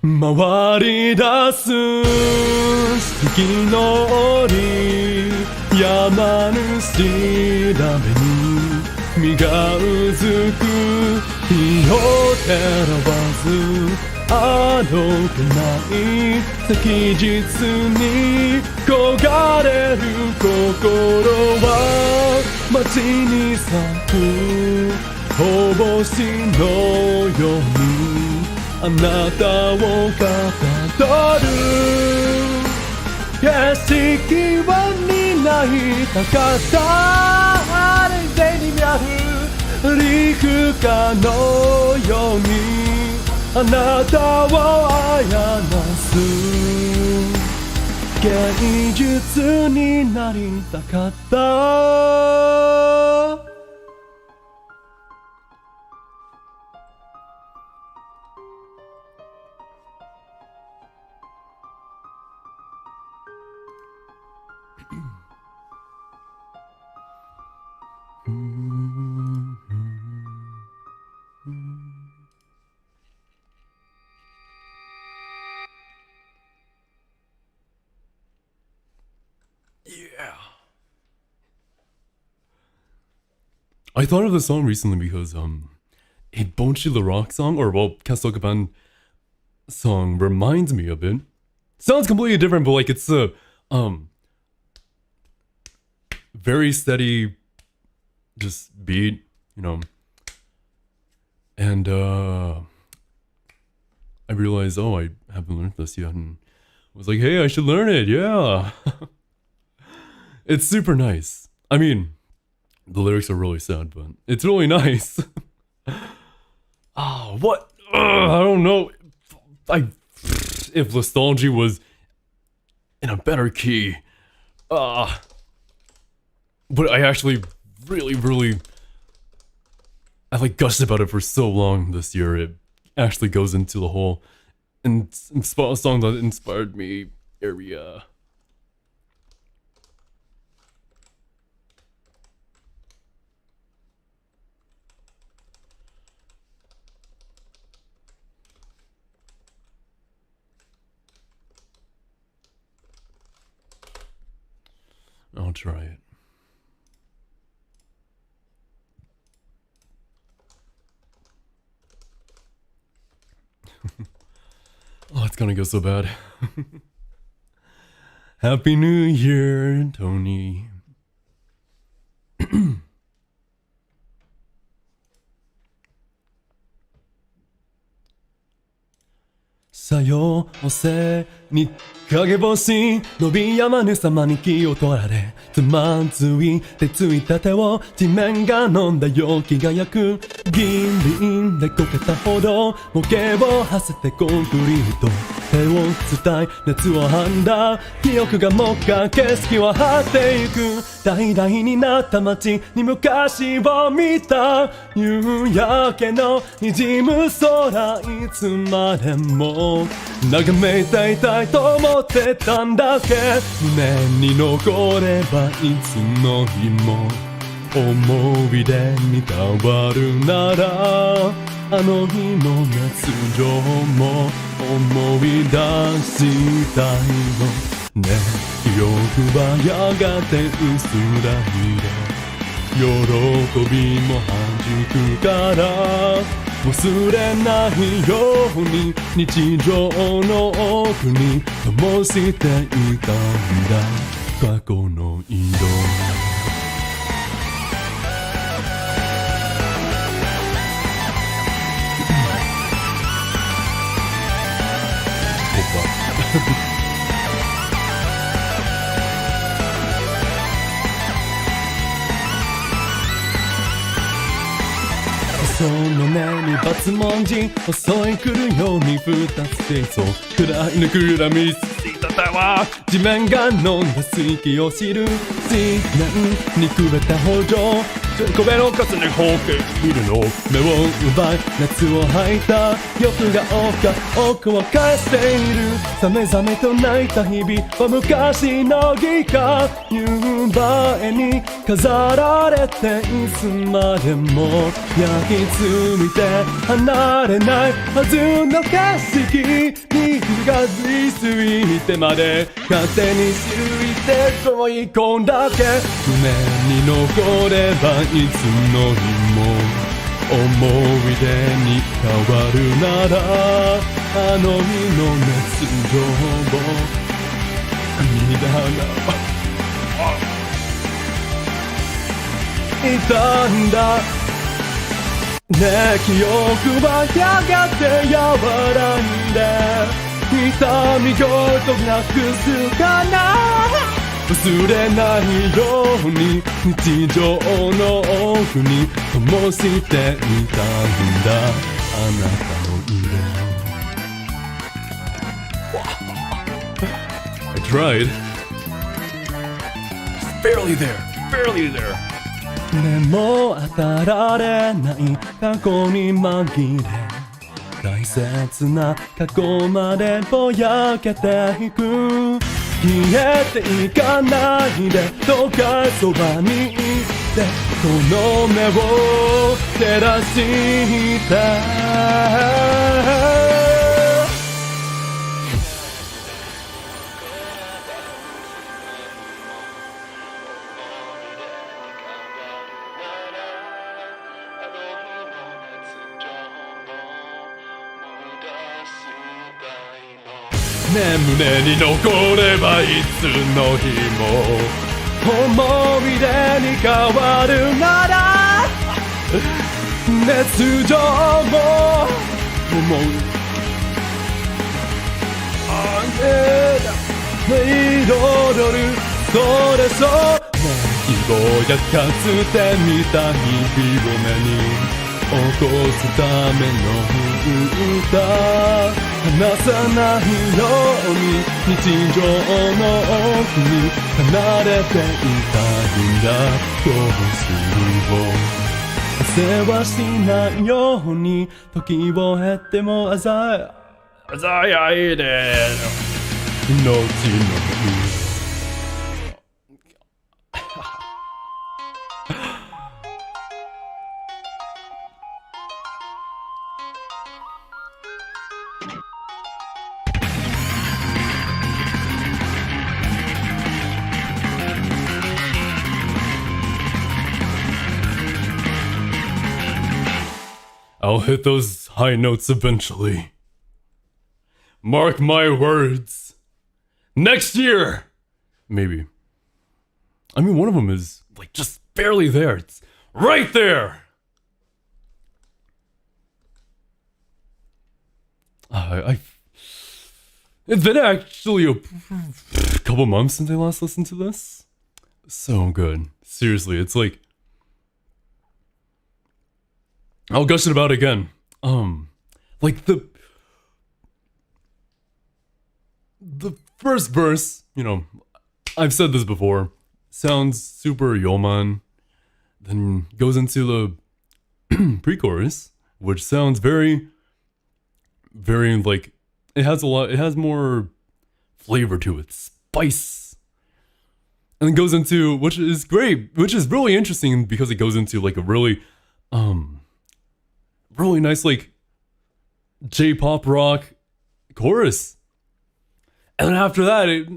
回り出す四季の折山主だめに身がうずく日を照らわずあどけない昨日に焦がれる心は街に咲く星のようにあなたをかたどる景色は担いたかった冷静に見合う陸かのようにあなたをあやなす芸術になりたかったYeah. I thought of this song recently because a Bonchi the Rock song, or well, Kasokapan song reminds me of it. Sounds completely different, but like it's a very steady just beat, you know. And I realized, oh, I haven't learned this yet, and was like, hey, I should learn it, yeah. It's super nice. I mean, the lyrics are really sad, but it's really nice. Oh, what? I don't know. If nostalgia was in a better key. But I actually really I like gushed about it for so long this year. It actually goes into the whole song that inspired me area. I'll try it. Oh, it's gonna go so bad. Happy New Year, Tony. さようせに影星伸びやまぬ様に気を取られつまずいてついた手を地面が飲んだ陽気が焼く銀輪でこけたほど模型を馳せてコンクリート手を伝い熱をはんだ記憶がもっか景色は果てゆく大々になった街に昔を見た夕焼けの滲む空いつまでも眺めていたいと思ってたんだけ胸に残ればいつの日も思い出に変わるならあの日の熱情も思い出したいのね記憶はやがて薄らいで喜びも弾くから忘れないように日常の奥に灯していたんだ過去の色その目に抜文字襲い来るように二つフェイスを暗いぬくらみすぎたたわ地面が飲んだ水気を知る地面にくれた補助米のカスに放棄見るの目を奪い熱を吐いた欲が奥を返しているさめざめと泣いた日々は昔の儀か夕映えに飾られていつまでも焼きつみて離れないはずの景色にがづいすぎてまで勝手に知いて思い込んだけ胸に残ればいつの日も思い出に変わるならあの日の熱情を見ながらいたんだね記憶はやがて和らいで痛みごとなくすかな忘れないように日常の奥に灯していたんだあなたの色 I tried It's barely there でも当たられない過去に紛れ大切な過去までぼやけていく消えていかないでどうかそばにいてこの目を照らしてね胸に残ればいつの日も思い出に変わるなら熱情も思う彩るそれそう希望やかつて見た日々を目に起こすための歌離さないように日常の奥に離れていたいんだどうするを世話しないように時を経っても鮮やいで命のI'll hit those high notes eventually. Mark my words. Next year! Maybe. I mean, one of them is, like, just barely there. It's right there! It's been actually a couple months since I last listened to this. So good. Seriously, it's like I'll gush it about it again. Like the first verse, you know, I've said this before, sounds super Yoman, then goes into the pre-chorus, which sounds very, very like it has more flavor to it, spice. And then goes into, which is great, which is really interesting because it goes into like a really really nice like J-pop rock chorus. And then after that, it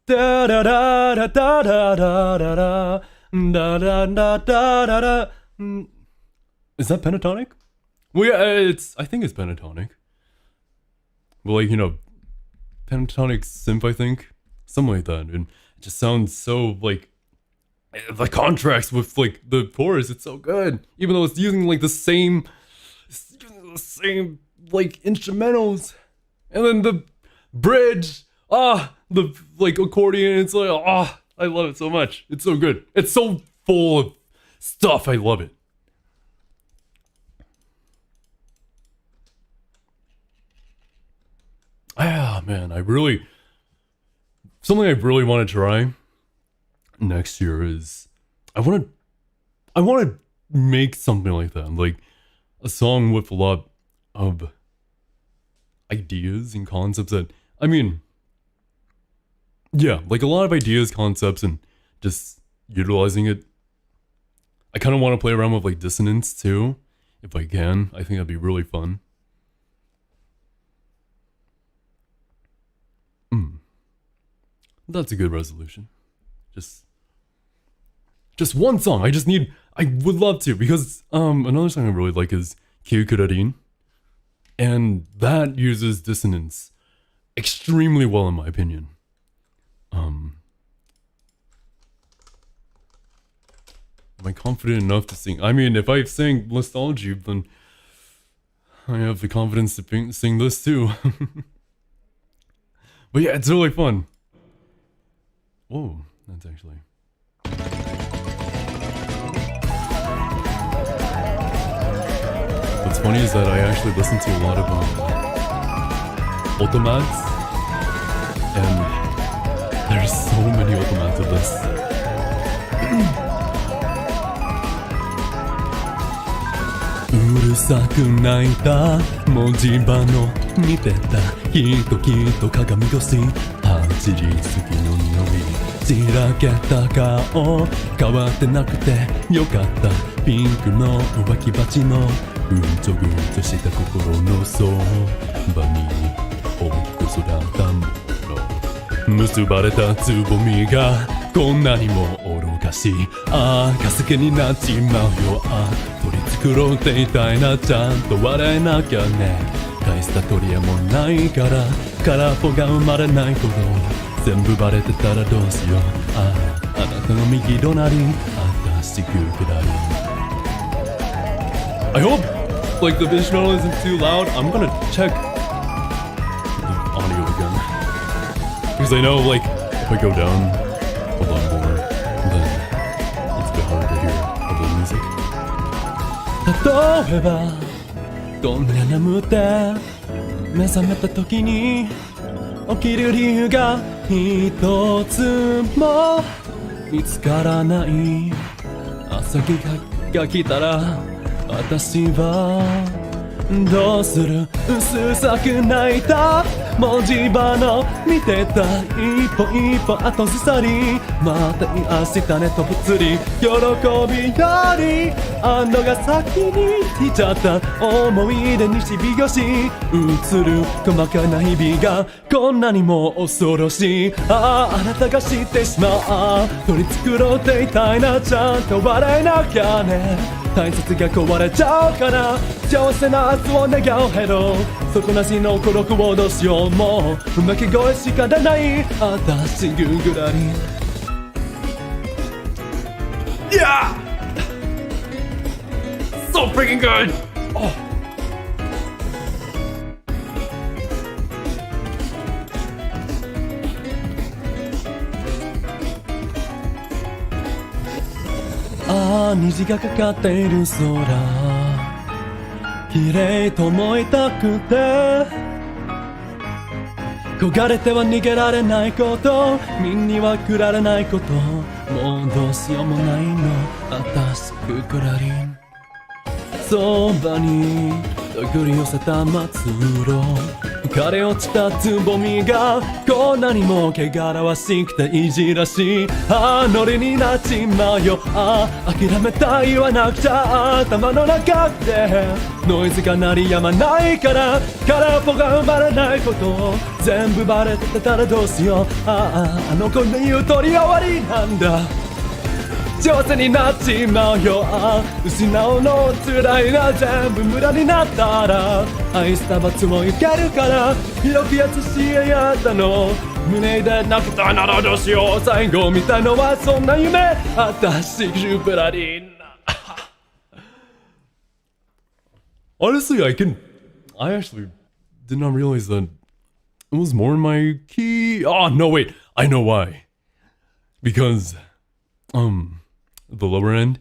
da da da da da da da da da da da da da. Is that pentatonic? Well, yeah, I think it's pentatonic. Well, like, you know, pentatonic synth, I think, something like that, and it just sounds so like the contrast with like the chorus. It's so good, even though it's using like the same like instrumentals, and then the bridge. The like accordion, it's like, I love it so much. It's so good. It's so full of stuff. I love it. Man, something I really want to try next year is I want to make something like that, like a song with a lot of ideas and concepts that, I mean, yeah, like a lot of ideas, concepts, and just utilizing it. I kind of want to play around with like dissonance too, if I can. I think that'd be really fun. That's a good resolution. Just one song. I would love to, because another song I really like is Kyukurarin, and that uses dissonance extremely well in my opinion. Am I confident enough to sing? I mean, if I sing Nostalgia, then I have the confidence to sing this too. But yeah, it's really fun. Whoa, that's actually... What's funny is that I actually listen to a lot of Otomads, and there's so many Otomads of this. うるさく泣いた文字場の見てたきっと鏡越し8時過ぎの匂い散らけた顔変わってなくてよかったピンクの浮気鉢のうんちょした心のそばに大きく育ったもの結ばれたつぼみがこんなにも愚かしいかすけになっちまうよ取り繕っていたいなちゃんと笑えなきゃね返した取り柄もないから空っぽが生まれないほど全部バレてたらどうしようあなたの右隣私く下り I hope like the instrumental isn't too loud. I'm gonna check the audio again because I know like if I go down a lot more then it's a bit harder to hear all the music. 例えばこんな眠って目覚めた時に起きる理由が一つも見つからない朝日が来たら私はどうする薄さく泣いた文字場の見てた一歩一歩後ずさりまた明日ねと物理喜びよりのが先に来ちゃった思い出にしびよし映る細かな日々がこんなにも恐ろしいあなたが知ってしまう取り繕っていたいなちゃんと笑えなきゃね大切が壊れちゃうから幸せな明日を願うけど底なしの孤独をどうしようもう泣き声しか出ない私ぐらり Yeah! So freaking good! Oh. は虹がかかっている空綺麗と思いたくて焦がれては逃げられないこと身にはくられないこともうどうしようもないの私くくらりんそばに手繰り寄せた末路枯れ落ちたつぼみがこんなにも汚らわしくていじらしいノリになっちまうよ諦めた言わなくちゃ頭の中でノイズが鳴りやまないから空っぽが生まれないこと全部バレてたらどうしようあの子の言う通り終わりなんだ幸せになっちまうよ失うの辛いな全部無駄になったら愛した罰もいけるから広く優しいやったの胸で泣けたならどうしよう最後見たのはそんな夢私シュプラリンHonestly, I actually did not realize that it was more in my key. Oh, no, wait. I know why. Because, the lower end.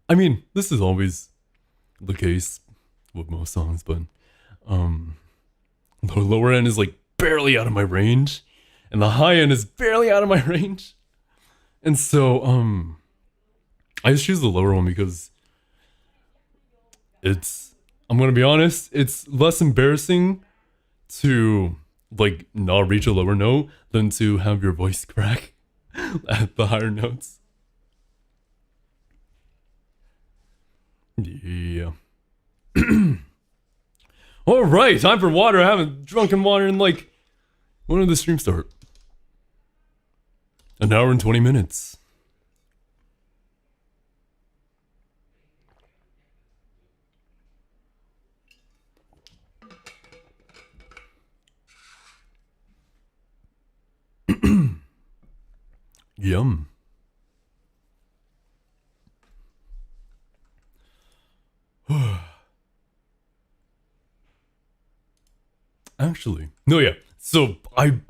I mean, this is always the case with most songs, but, the lower end is like barely out of my range, and the high end is barely out of my range. And so, I just choose the lower one because I'm gonna be honest, it's less embarrassing to like not reach a lower note than to have your voice crack at the higher notes. Yeah. Alright, time for water. I haven't drunken water in like, when did the stream start? An hour and 20 minutes. Yum. Actually, no, yeah. So I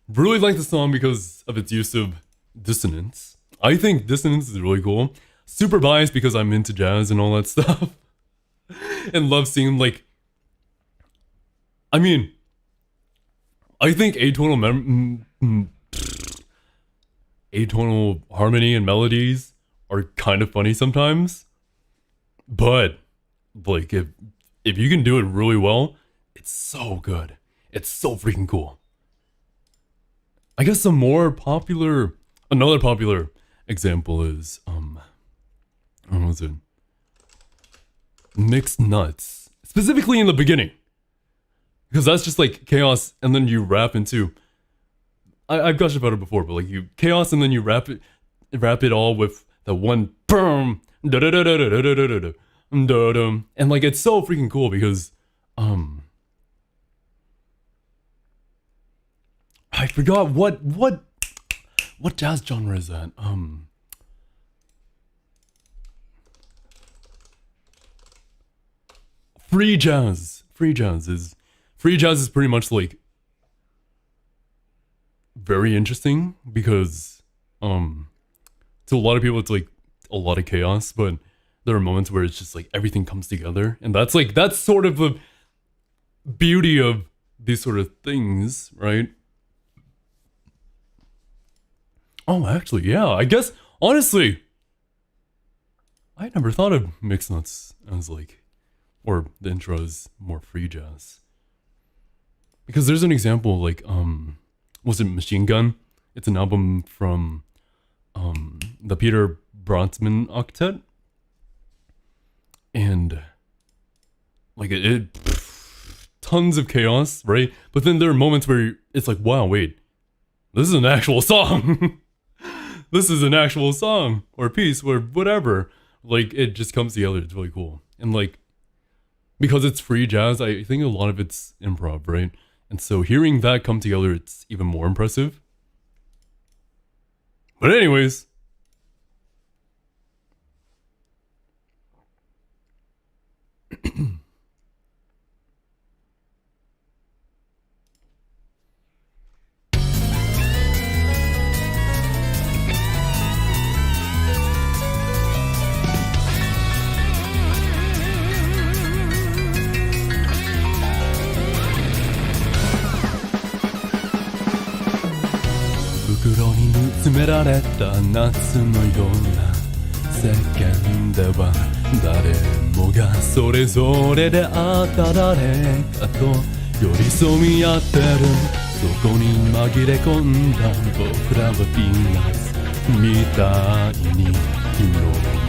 really like the song because of its use of dissonance. I think dissonance is really cool. Super biased because I'm into jazz and all that stuff. And love seeing like, I mean, I think atonal harmony and melodies are kind of funny sometimes, but like if you can do it really well, it's so good. It's so freaking cool. I guess another popular example is what was it? Mixed nuts, specifically in the beginning, because that's just like chaos, and then you wrap into. I've gushed about it before, but like you chaos and then you wrap it all with the one boom, and like it's so freaking cool because I forgot what jazz genre is that? Free jazz. Free jazz is pretty much like very interesting because to a lot of people it's like a lot of chaos, but there are moments where it's just like everything comes together, and that's sort of the beauty of these sort of things, right? Oh, actually, yeah, I guess honestly I never thought of mixed nuts as like, or the intro as more free jazz, because there's an example like was it Machine Gun? It's an album from the Peter Bronsman Octet. And like it tons of chaos, right? But then there are moments where it's like, wow, wait, this is an actual song. This is an actual song or piece or whatever. Like it just comes together. It's really cool. And like, because it's free jazz, I think a lot of it's improv, right? And so hearing that come together, it's even more impressive. But anyways. 袋に詰められた夏のような世間では誰もがそれぞれであった誰かと寄り添い合ってるそこに紛れ込んだ僕らはピーナッツみたいに日の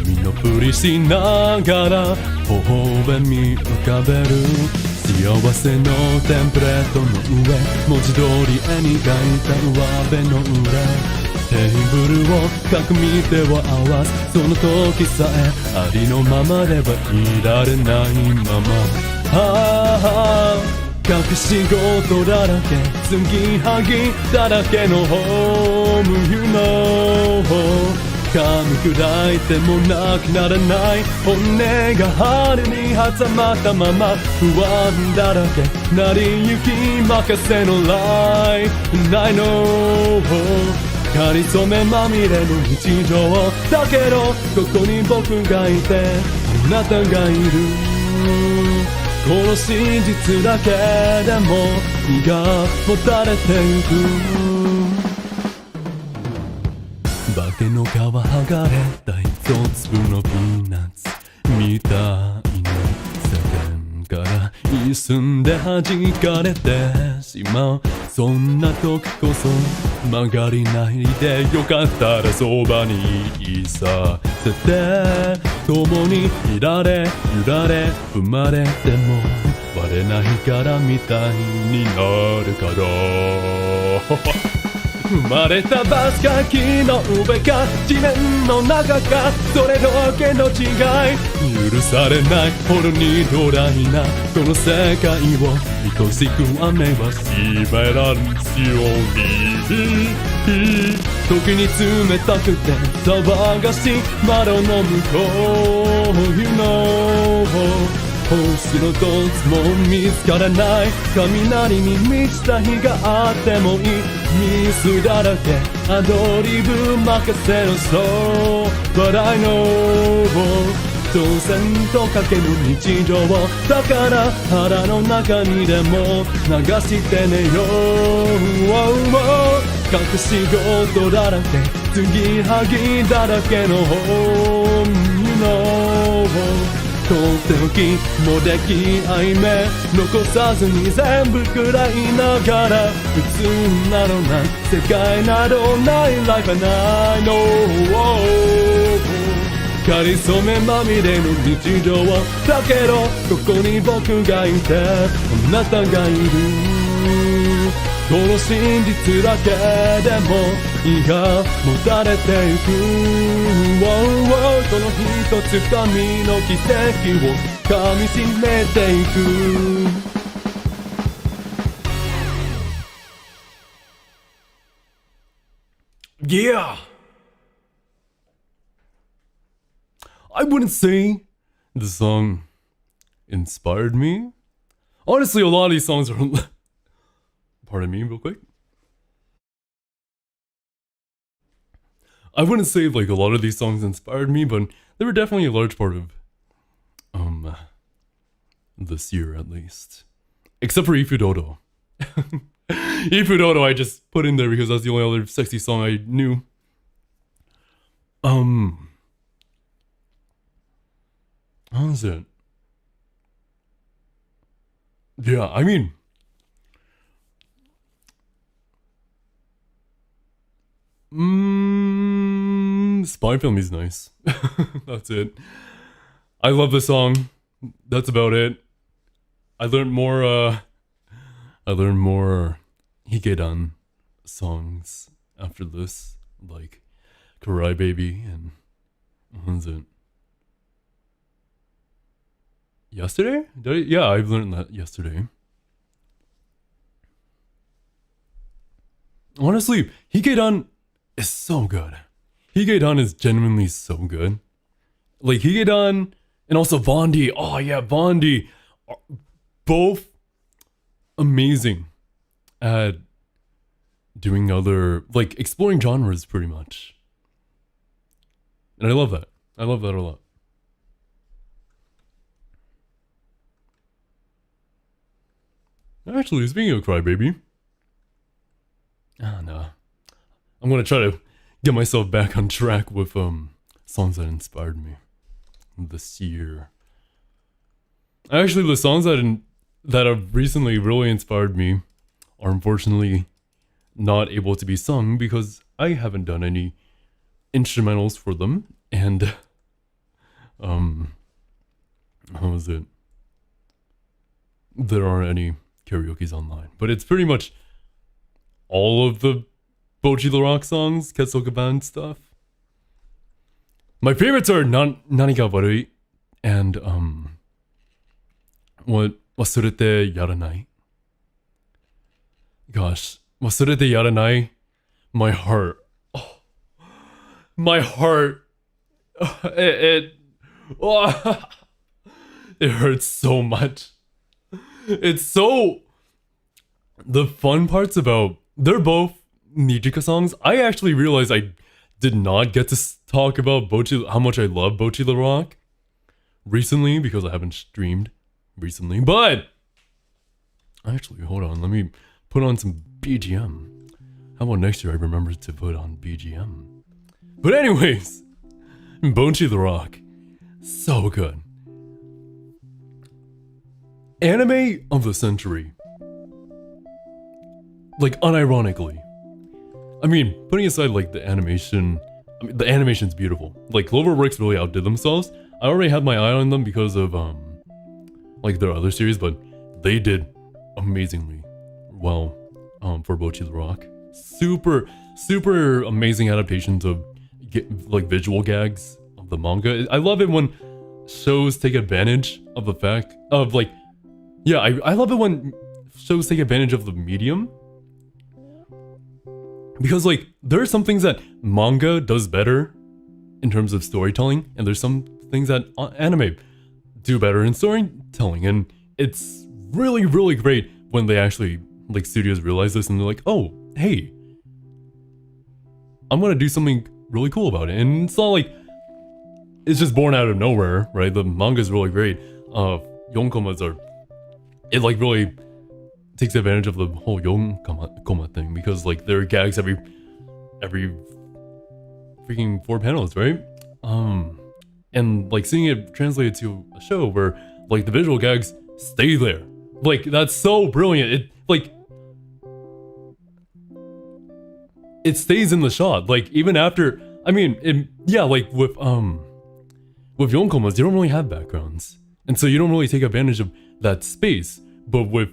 身のふりしながら頬上見浮かべる幸せのテンプレートの上文字通り絵に描いた上辺の裏テーブルを囲み手を合わすその時さえありのままではいられないまま隠し事だらけ継ぎはぎだらけのホームユノ噛み砕いてもなくならない本音が針に挟まったまま不安だらけ成り行き任せのライフないのかりそめまみれの日常だけどここに僕がいてあなたがいるこの真実だけでも身がもたれてゆく化けの皮剥がれた一粒のピーナッツみたいな世間から一瞬で弾かれてしまうそんな時こそ曲がりないでよかったらそばにいさせて共にいられ揺られ踏まれても割れないからみたいになるから生まれたバスか木の上か地面の中かそれだけの違い許されないほどにドライなこの世界を愛しく雨は湿らんしように時に冷たくて騒がしい窓の向こう You know星の一つも見つからない雷に満ちた日があってもいいミスだらけアドリブ任せろ So But I know 当然とかける日常だから腹の中にでも流してねよ隠し事だらけ継ぎはぎだらけの本 You knowとっておきもでき曖昧残さずに全部食らいながら普通なのな世界などない Life はないのかりそめまみれの日常だけどここに僕がいてあなたがいるこの真実だけでも胃がもたれてゆくこの一つ二みの奇跡を噛みしめていくYeah! I wouldn't say the song inspired me. Honestly, a lot of these songs are... Pardon me real quick. I wouldn't say like a lot of these songs inspired me, but they were definitely a large part of this year at least. Except for Ifudodo. Ifudodo I just put in there because that's the only other sexy song I knew. How is it? Yeah, I mean Spy Film is nice. That's it. I love the song. That's about it. I learned more Hikedan songs after this, like Cry Baby and what was it? Yesterday? Yeah, I've learned that yesterday. Honestly, Hikedan is so good. Hikedan is genuinely so good. Like Hikedan and also Bondi. Oh yeah, Bondi. Both amazing at doing other, like exploring genres pretty much. And I love that. I love that a lot. Actually, speaking of Crybaby. Oh no. I'm gonna try to get myself back on track with songs that inspired me this year. Actually, the songs that have recently really inspired me are unfortunately not able to be sung because I haven't done any instrumentals for them, and how was it? There aren't any karaoke's online, but it's pretty much all of the Bocchi the Rock songs, Ketsuka Band stuff. My favorites are Nani ga Warui and what Wasurete Yaranai. Gosh, Wasurete Yaranai, my heart. Oh, my heart. It it hurts so much. It's so... The fun parts about... They're both Nijika songs. I actually realized I did not get to talk about how much I love Bocchi the Rock recently because I haven't streamed recently. But actually, hold on. Let me put on some BGM. How about next year I remember to put on BGM? But anyways, Bocchi the Rock. So good. Anime of the century. Like, unironically. I mean, putting aside, like, the animation... I mean, the animation's beautiful. Like, Cloverworks really outdid themselves. I already had my eye on them because of, like, their other series, but they did amazingly well, for Bocchi the Rock. Super amazing adaptations of, like, visual gags of the manga. I love it when shows take advantage of the fact of, like... Yeah, I love it when shows take advantage of the medium. Because, like, there are some things that manga does better in terms of storytelling, and there's some things that anime do better in storytelling, and it's really great when they actually, like, studios realize this and they're like, oh, hey, I'm gonna do something really cool about it. And it's not like it's just born out of nowhere, right? The manga's really great. Yonkomas are... It, like, really takes advantage of the whole Yonkoma thing because, like, there are gags every freaking 4 panels, right? And, like, seeing it translated to a show where, like, the visual gags stay there. Like, that's so brilliant. It, like... It stays in the shot. Like, even after... I mean, yeah, like, with Yonkomas, you don't really have backgrounds. And so you don't really take advantage of that space. But with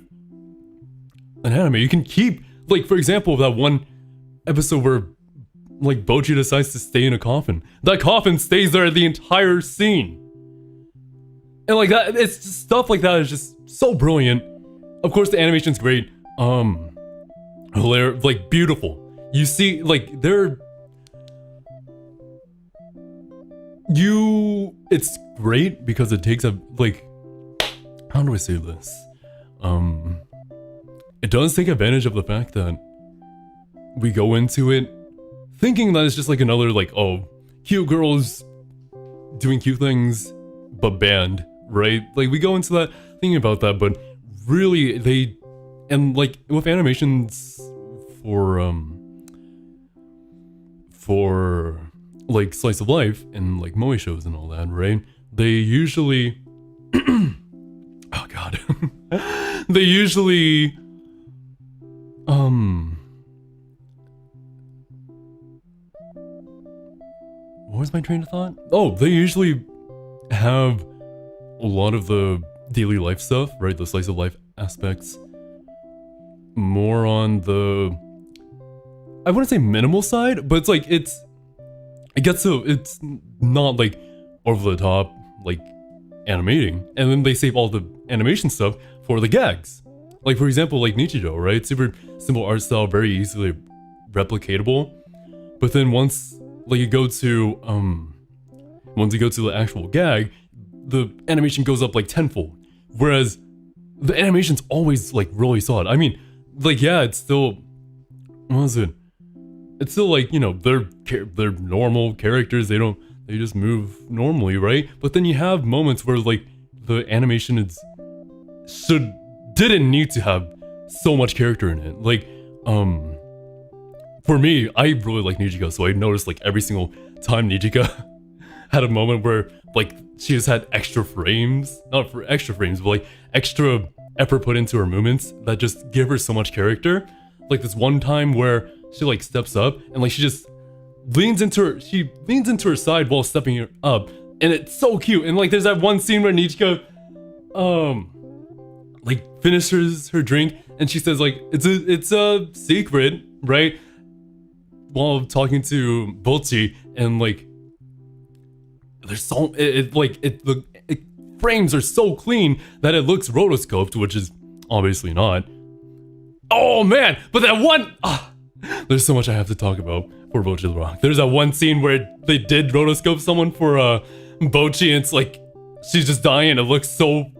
an anime, you can keep, like, for example, that one episode where, like, Bocchi decides to stay in a coffin. That coffin stays there the entire scene. And, like, that, it's just, stuff like that is just so brilliant. Of course, the animation's great. Hilarious, like, beautiful. You see, like, it's great because it takes a, like, how do I say this? It does take advantage of the fact that we go into it thinking that it's just like another, like, oh, cute girls doing cute things, but banned, right? Like, we go into that thinking about that, but really, and, like, with animations for like, slice of life and, like, moe shows and all that, right? They usually... Oh, God. They usually... What was my train of thought? Oh, they usually have a lot of the daily life stuff, right? The slice of life aspects. More on the... I wouldn't say minimal side, but it's like, it's not, like, over the top, like, animating. And then they save all the animation stuff for the gags. Like, for example, like Nichijou, right? Super simple art style, very easily replicatable. But then once you go to the actual gag, the animation goes up like tenfold. Whereas the animation's always, like, really solid. I mean, like, yeah, it's still... What was it? It's still, like, you know, they're normal characters. They just move normally, right? But then you have moments where, like, the animation didn't need to have so much character in it. Like, for me, I really like Nijika, so I noticed like every single time Nijika had a moment where like she just had extra frames, not for extra frames, but like extra effort put into her movements that just give her so much character. Like this one time where she like steps up and like she just leans into her side while stepping up, and it's so cute. And like there's that one scene where Nijika like finishes her drink and she says like it's a secret, right? While talking to Bochi, and like there's so the frames are so clean that it looks rotoscoped, which is obviously not. Oh man, but that one there's so much I have to talk about for Bochi the Rock. There's that one scene where they did rotoscope someone for Bochi, and it's like she's just dying. It looks so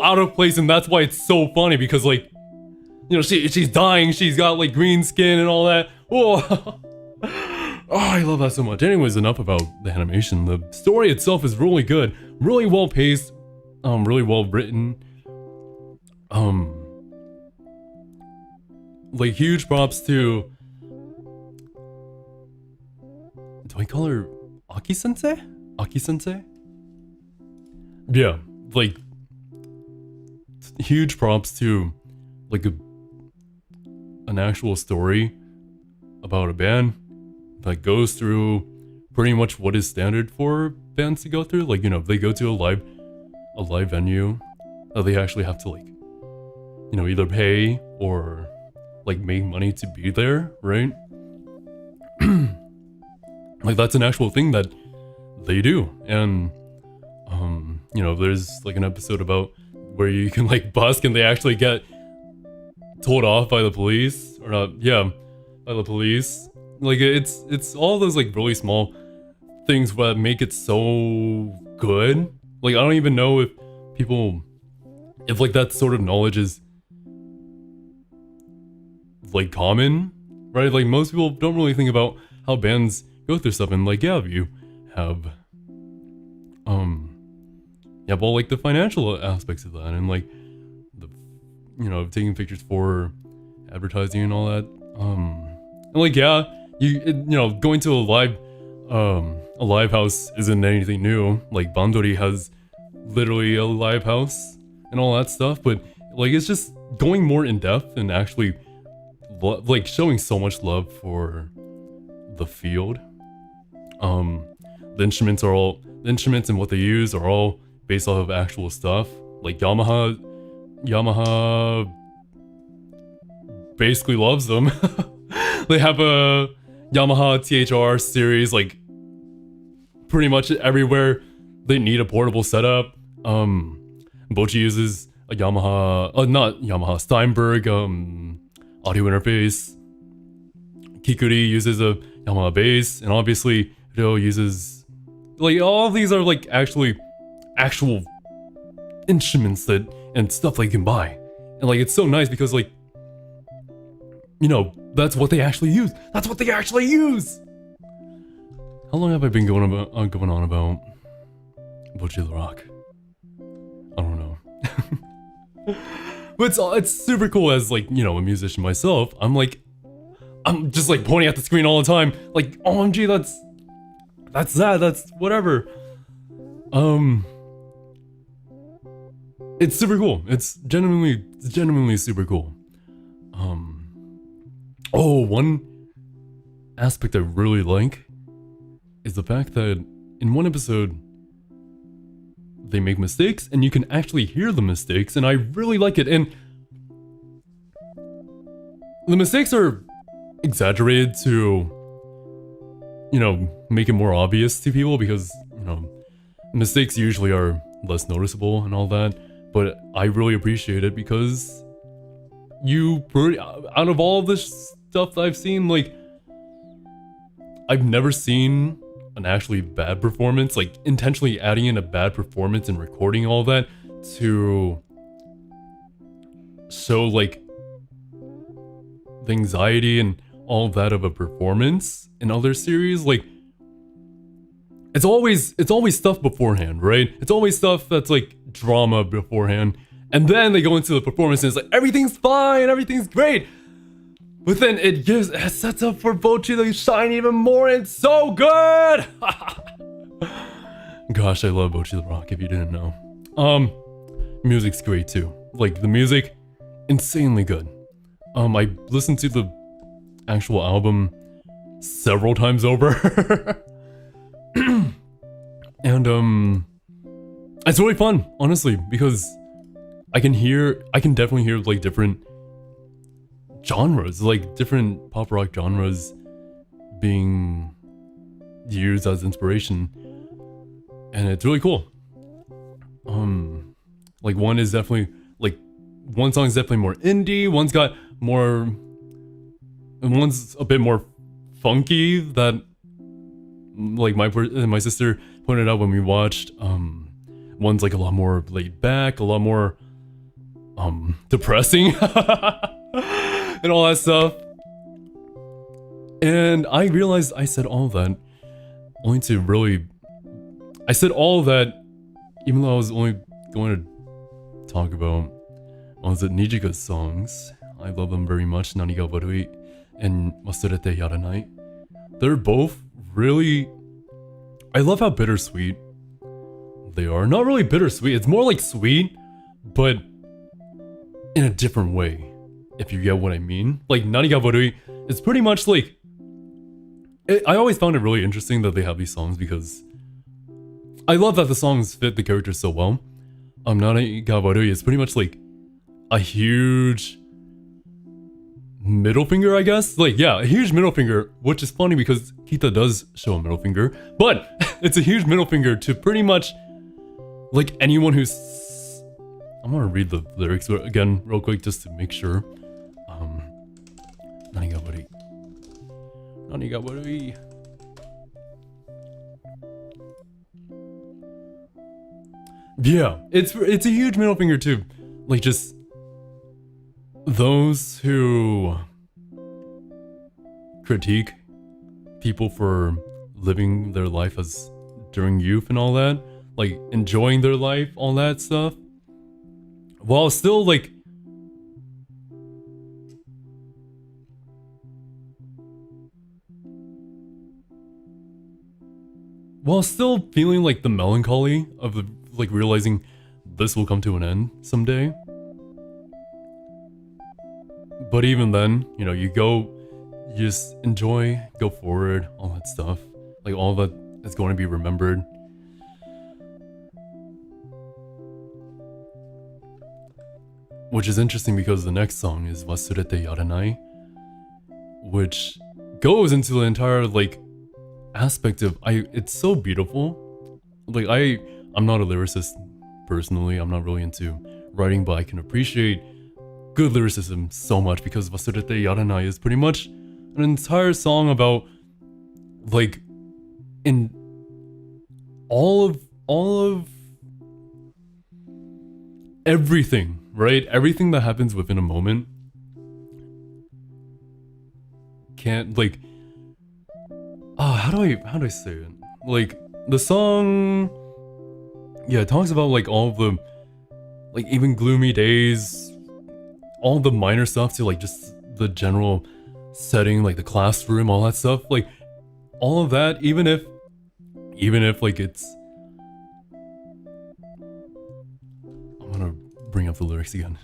out of place, and that's why it's so funny, because like, you know, she's dying, she's got like green skin and all that. Oh, I love that so much. Anyways, enough about the animation. The story itself is really good, really well paced, really well written. Like huge props to, do I call her Aki-sensei? Aki-sensei? Yeah, like huge props to like an actual story about a band that goes through pretty much what is standard for bands to go through. Like, you know, they go to a live venue that they actually have to like, you know, either pay or like make money to be there, right? Like that's an actual thing that they do. And you know, there's like an episode about where you can like busk and they actually get told off by the police, or not, yeah, by the police. Like it's all those like really small things that make it so good. Like I don't even know if like that sort of knowledge is like common, right? Like most people don't really think about how bands go through stuff, and like, yeah, you have well, like the financial aspects of that, and like the, you know, taking pictures for advertising and all that. And like, yeah, you know, going to a live house isn't anything new. Like Bandori has literally a live house and all that stuff, but like it's just going more in depth and actually like showing so much love for the field. The instruments and what they use are all based off of actual stuff. Like Yamaha basically loves them. They have a Yamaha THR series, like pretty much everywhere they need a portable setup. Bochi uses a Yamaha, Steinberg audio interface. Kikuri uses a Yamaha bass, and obviously Ryo uses, like, all of these are like actual instruments and stuff that you can buy. And like it's so nice because, like, you know, that's what they actually use. That's what they actually use. How long have I been going on about Bochi the Rock? I don't know. But it's super cool as, like, you know, a musician myself. I'm just like pointing at the screen all the time, like, OMG, that's whatever. It's super cool. It's genuinely super cool. Oh, one aspect I really like is the fact that in one episode they make mistakes and you can actually hear the mistakes, and I really like it. And the mistakes are exaggerated to, you know, make it more obvious to people, because, you know, mistakes usually are less noticeable and all that, but I really appreciate it because out of all this stuff that I've seen, like, I've never seen an actually bad performance, like intentionally adding in a bad performance and recording all that to show like the anxiety and all that of a performance in other series. Like, it's always stuff beforehand, right? It's always stuff that's like drama beforehand, and then they go into the performance and it's like everything's fine, everything's great. But then it sets up for Bochi to shine even more. It's so good. Gosh, I love Bochi the Rock. If you didn't know, music's great too. Like the music, insanely good. I listened to the actual album several times over, and it's really fun, honestly, because I can definitely hear like different genres, like different pop rock genres being used as inspiration, and it's really cool. Like one song's definitely more indie, one's a bit more funky that like my sister pointed out when we watched. One's like a lot more laid back, a lot more depressing and all that stuff. And I realized I said all of that even though I was only going to talk about Nijika's songs. I love them very much, Nani ga Warui and Wasurete Yaranai. They're both really... I love how bittersweet they are. Not really bittersweet, it's more like sweet, but in a different way, if you get what I mean. Like, Nani ga Warui is pretty much like... I always found it really interesting that they have these songs because I love that the songs fit the characters so well. Nani ga Warui is pretty much like a huge middle finger, I guess. Like, yeah, a huge middle finger, which is funny because Kita does show a middle finger, but it's a huge middle finger to pretty much like anyone who's... I'm gonna read the lyrics again real quick just to make sure. Nani ga Warui. Nani ga Warui. Yeah, it's a huge middle finger too. Like, just those who critique people for living their life as during youth and all that, like enjoying their life, all that stuff, while still like feeling like the melancholy of the, like, realizing this will come to an end someday. But even then, you know, you just enjoy, go forward, all that stuff. Like, all that is going to be remembered. Which is interesting because the next song is Wasurete Yaranai, which goes into the entire, like, aspect of... it's so beautiful. Like, I'm not a lyricist personally, I'm not really into writing, but I can appreciate good lyricism so much because Wasurete Yaranai is pretty much an entire song about, like, in all of everything, right? Everything that happens within a moment can't, like, how do I say it? Like, the song, yeah, it talks about like all the, like, even gloomy days, all the minor stuff to like just the general setting, like the classroom, all that stuff, like all of that, even if like it's... I'm gonna bring up the lyrics again.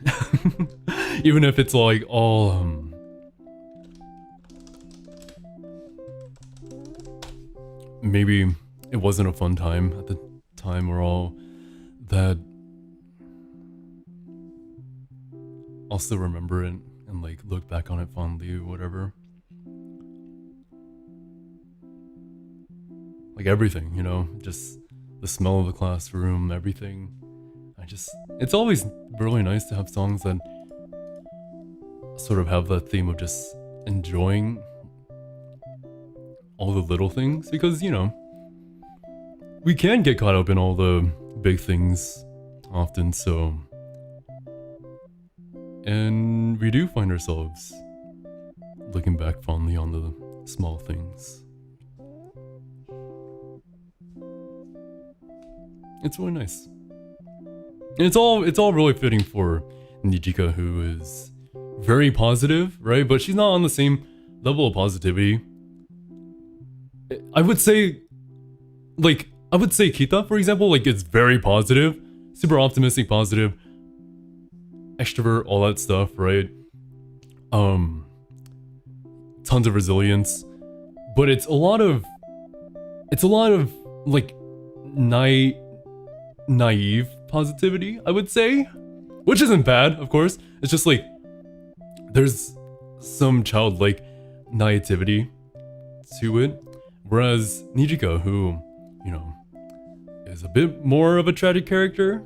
Even if it's like all maybe it wasn't a fun time at the time or all that, I'll still remember it and like look back on it fondly or whatever. Like everything, you know, just the smell of the classroom, everything. It's always really nice to have songs that sort of have that theme of just enjoying all the little things, because, you know, we can get caught up in all the big things often, so... And we do find ourselves looking back fondly on the small things. It's really nice. And it's all really fitting for Nijika, who is very positive, right? But she's not on the same level of positivity. I would say Kita, for example, like it's very positive, super optimistic, positive, extrovert, all that stuff, right? Tons of resilience, but it's a lot of like naive positivity, I would say, which isn't bad, of course. It's just like there's some childlike naivety to it, whereas Nijika, who, you know, is a bit more of a tragic character,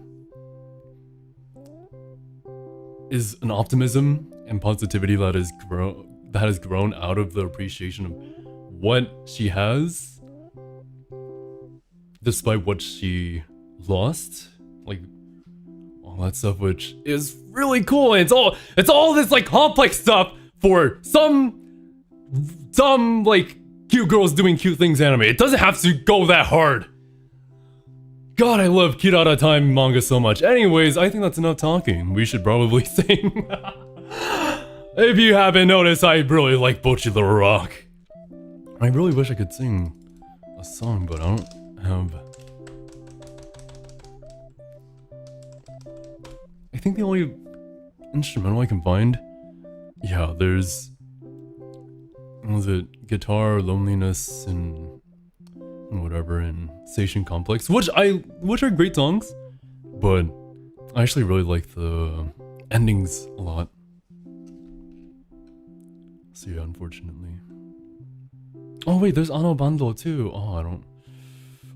is an optimism and positivity that has grown out of the appreciation of what she has, despite what she lost, like all that stuff, which is really cool. And it's all this like complex stuff for some like cute girls doing cute things anime. It doesn't have to go that hard. God, I love Kirara Time manga so much. Anyways, I think that's enough talking. We should probably sing. If you haven't noticed, I really like Bocchi the Rock. I really wish I could sing a song, but I don't have... I think the only instrumental I can find... Yeah, there's... What was it? Guitar, Loneliness, and whatever, and Station Complex, which are great songs, but I actually really like the endings a lot. So yeah, unfortunately. Oh wait, there's Ano Bando too. Oh, I don't...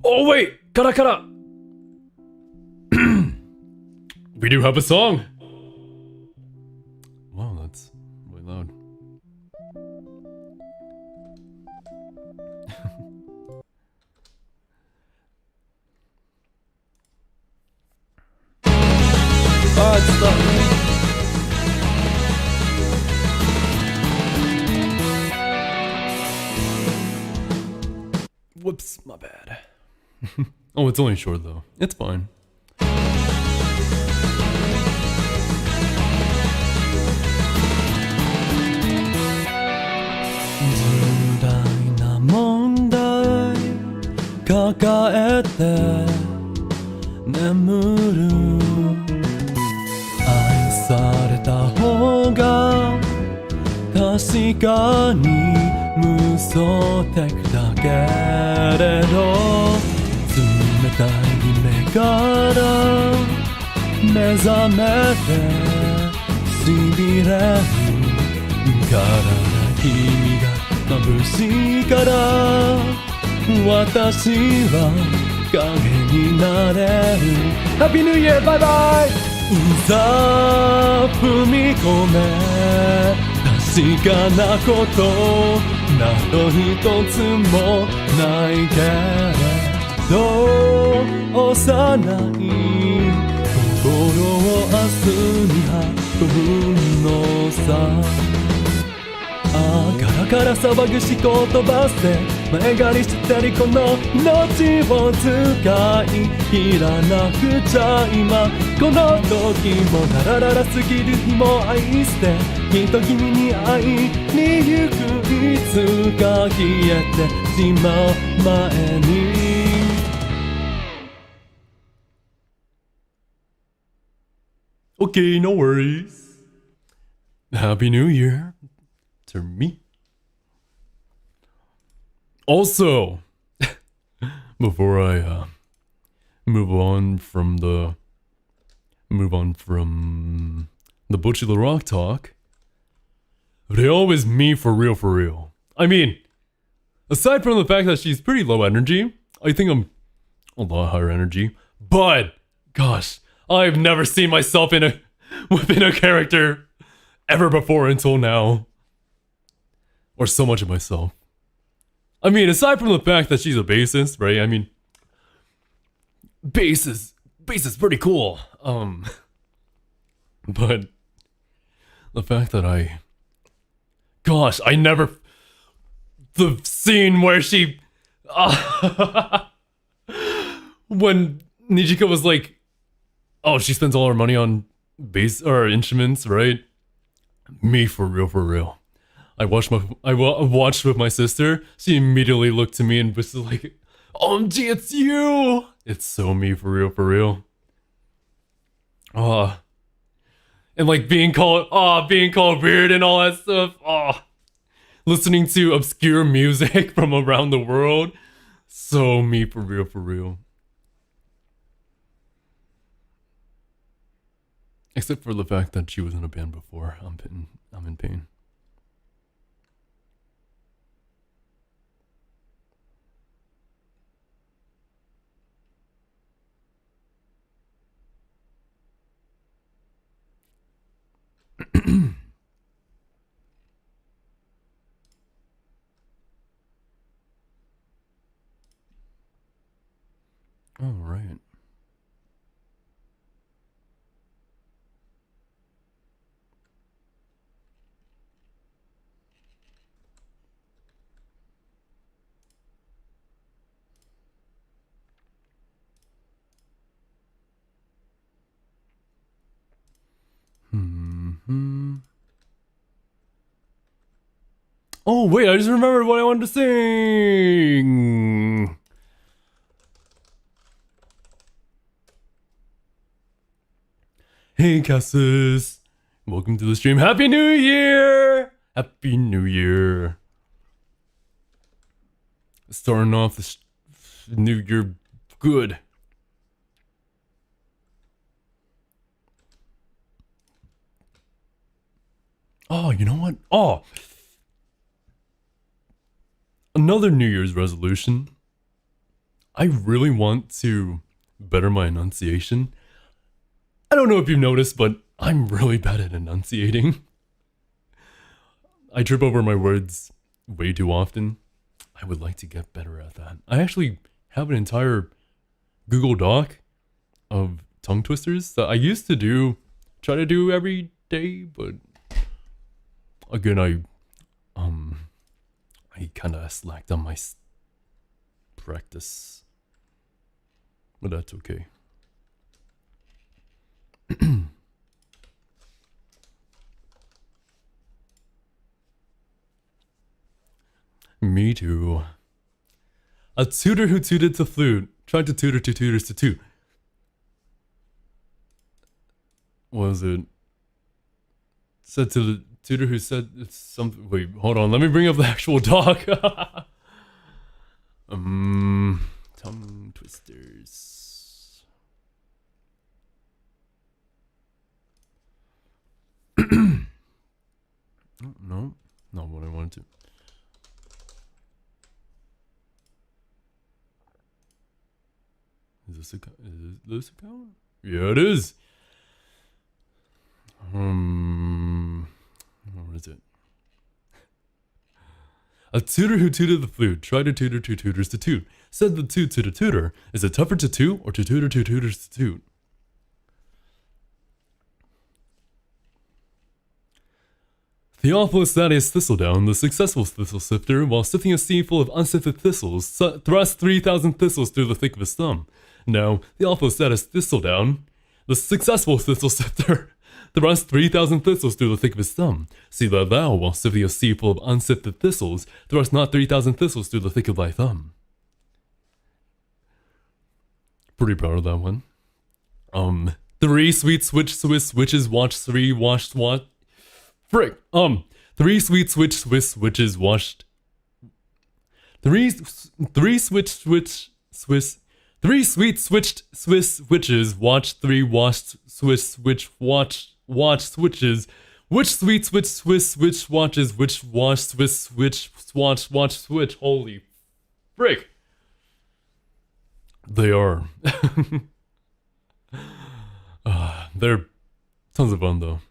Oh wait! Kara Kara! We do have a song! Wow, that's really loud. Oh, it's stuck. Whoops, my bad. Oh, it's only short though. It's fine. 重大な問題抱えて眠る愛された方が確かに無双的だけれど冷たい夢から目覚めて痺れるから君が眩しいから私は影になれる Happy New Year! バイバイいざ踏み込め確かなことなど一つもないけれど幼い心を明日に運ぶのさガラガラ騒ぐし言葉せ前借りしてるこの命を使い切らなくちゃ今この時もララララすぎる日も愛してきっと君に会いに行くいつか消えてしまう前に Okay, no worries. Happy New Year to me. Also, before I move on from the Butchie the Rock talk, Ryo is me for real, for real. I mean, aside from the fact that she's pretty low energy, I think I'm a lot higher energy. But gosh, I've never seen myself within a character ever before until now, or so much of myself. I mean, aside from the fact that she's a bassist, right? I mean, bass is pretty cool. But the fact that the scene where she, when Nijika was like, oh, she spends all her money on bass or instruments, right? Me for real, for real. I watched with my sister. She immediately looked to me and was like, "OMG, it's you!" It's so me for real, for real. Ah, and like being called weird and all that stuff. Ah, listening to obscure music from around the world. So me for real, for real. Except for the fact that she was in a band before. I'm in pain. All right. Hmm. Oh wait, I just remembered what I wanted to sing. Hey, Cassis. Welcome to the stream. Happy New Year! Happy New Year. Starting off the new year good. Oh, you know what? Oh, another New Year's resolution. I really want to better my enunciation. I don't know if you've noticed, but I'm really bad at enunciating. I trip over my words way too often. I would like to get better at that. I actually have an entire Google Doc of tongue twisters that I used to try to do every day, but again, I kind of slacked on my practice, but that's okay. Me too. A tutor who tooted to flute tried to tutor two tutors to toot. Was it said to the tutor who said it's something? Wait, hold on. Let me bring up the actual doc. Tongue twisters. No, not what I wanted to. Is this account? Yeah, it is. What is it? A tutor who tutored the flute tried to tutor two tutors to toot. Said the toot to the tutor, is it tougher to toot or to tutor two tutors to toot? Theophilus Thaddeus Thistledown, the successful thistle sifter, while sifting a sea full of unsifted thistles, thrust 3,000 thistles through the thick of his thumb. Now, Theophilus Thaddeus Thistledown, the successful thistle sifter, thrust 3,000 thistles through the thick of his thumb. See that thou, while sifting a sea full of unsifted thistles, thrust not 3,000 thistles through the thick of thy thumb. Pretty proud of that one. Three sweet Swiss witches watched three washed what? Frick. Three sweet Swiss witches watched. Three sweet Swiss witches watched three washed Swiss witch watch switches. Which sweet Swiss witch watches which wash Swiss witch watch switch. Holy frick. They are. They're tons of fun though.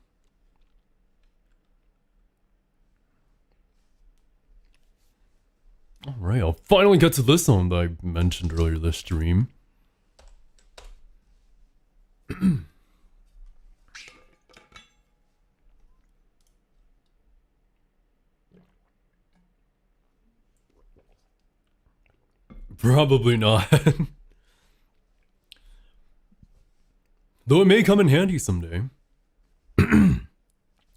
Alright, I'll finally get to this one that I mentioned earlier this stream. Probably not. Though it may come in handy someday.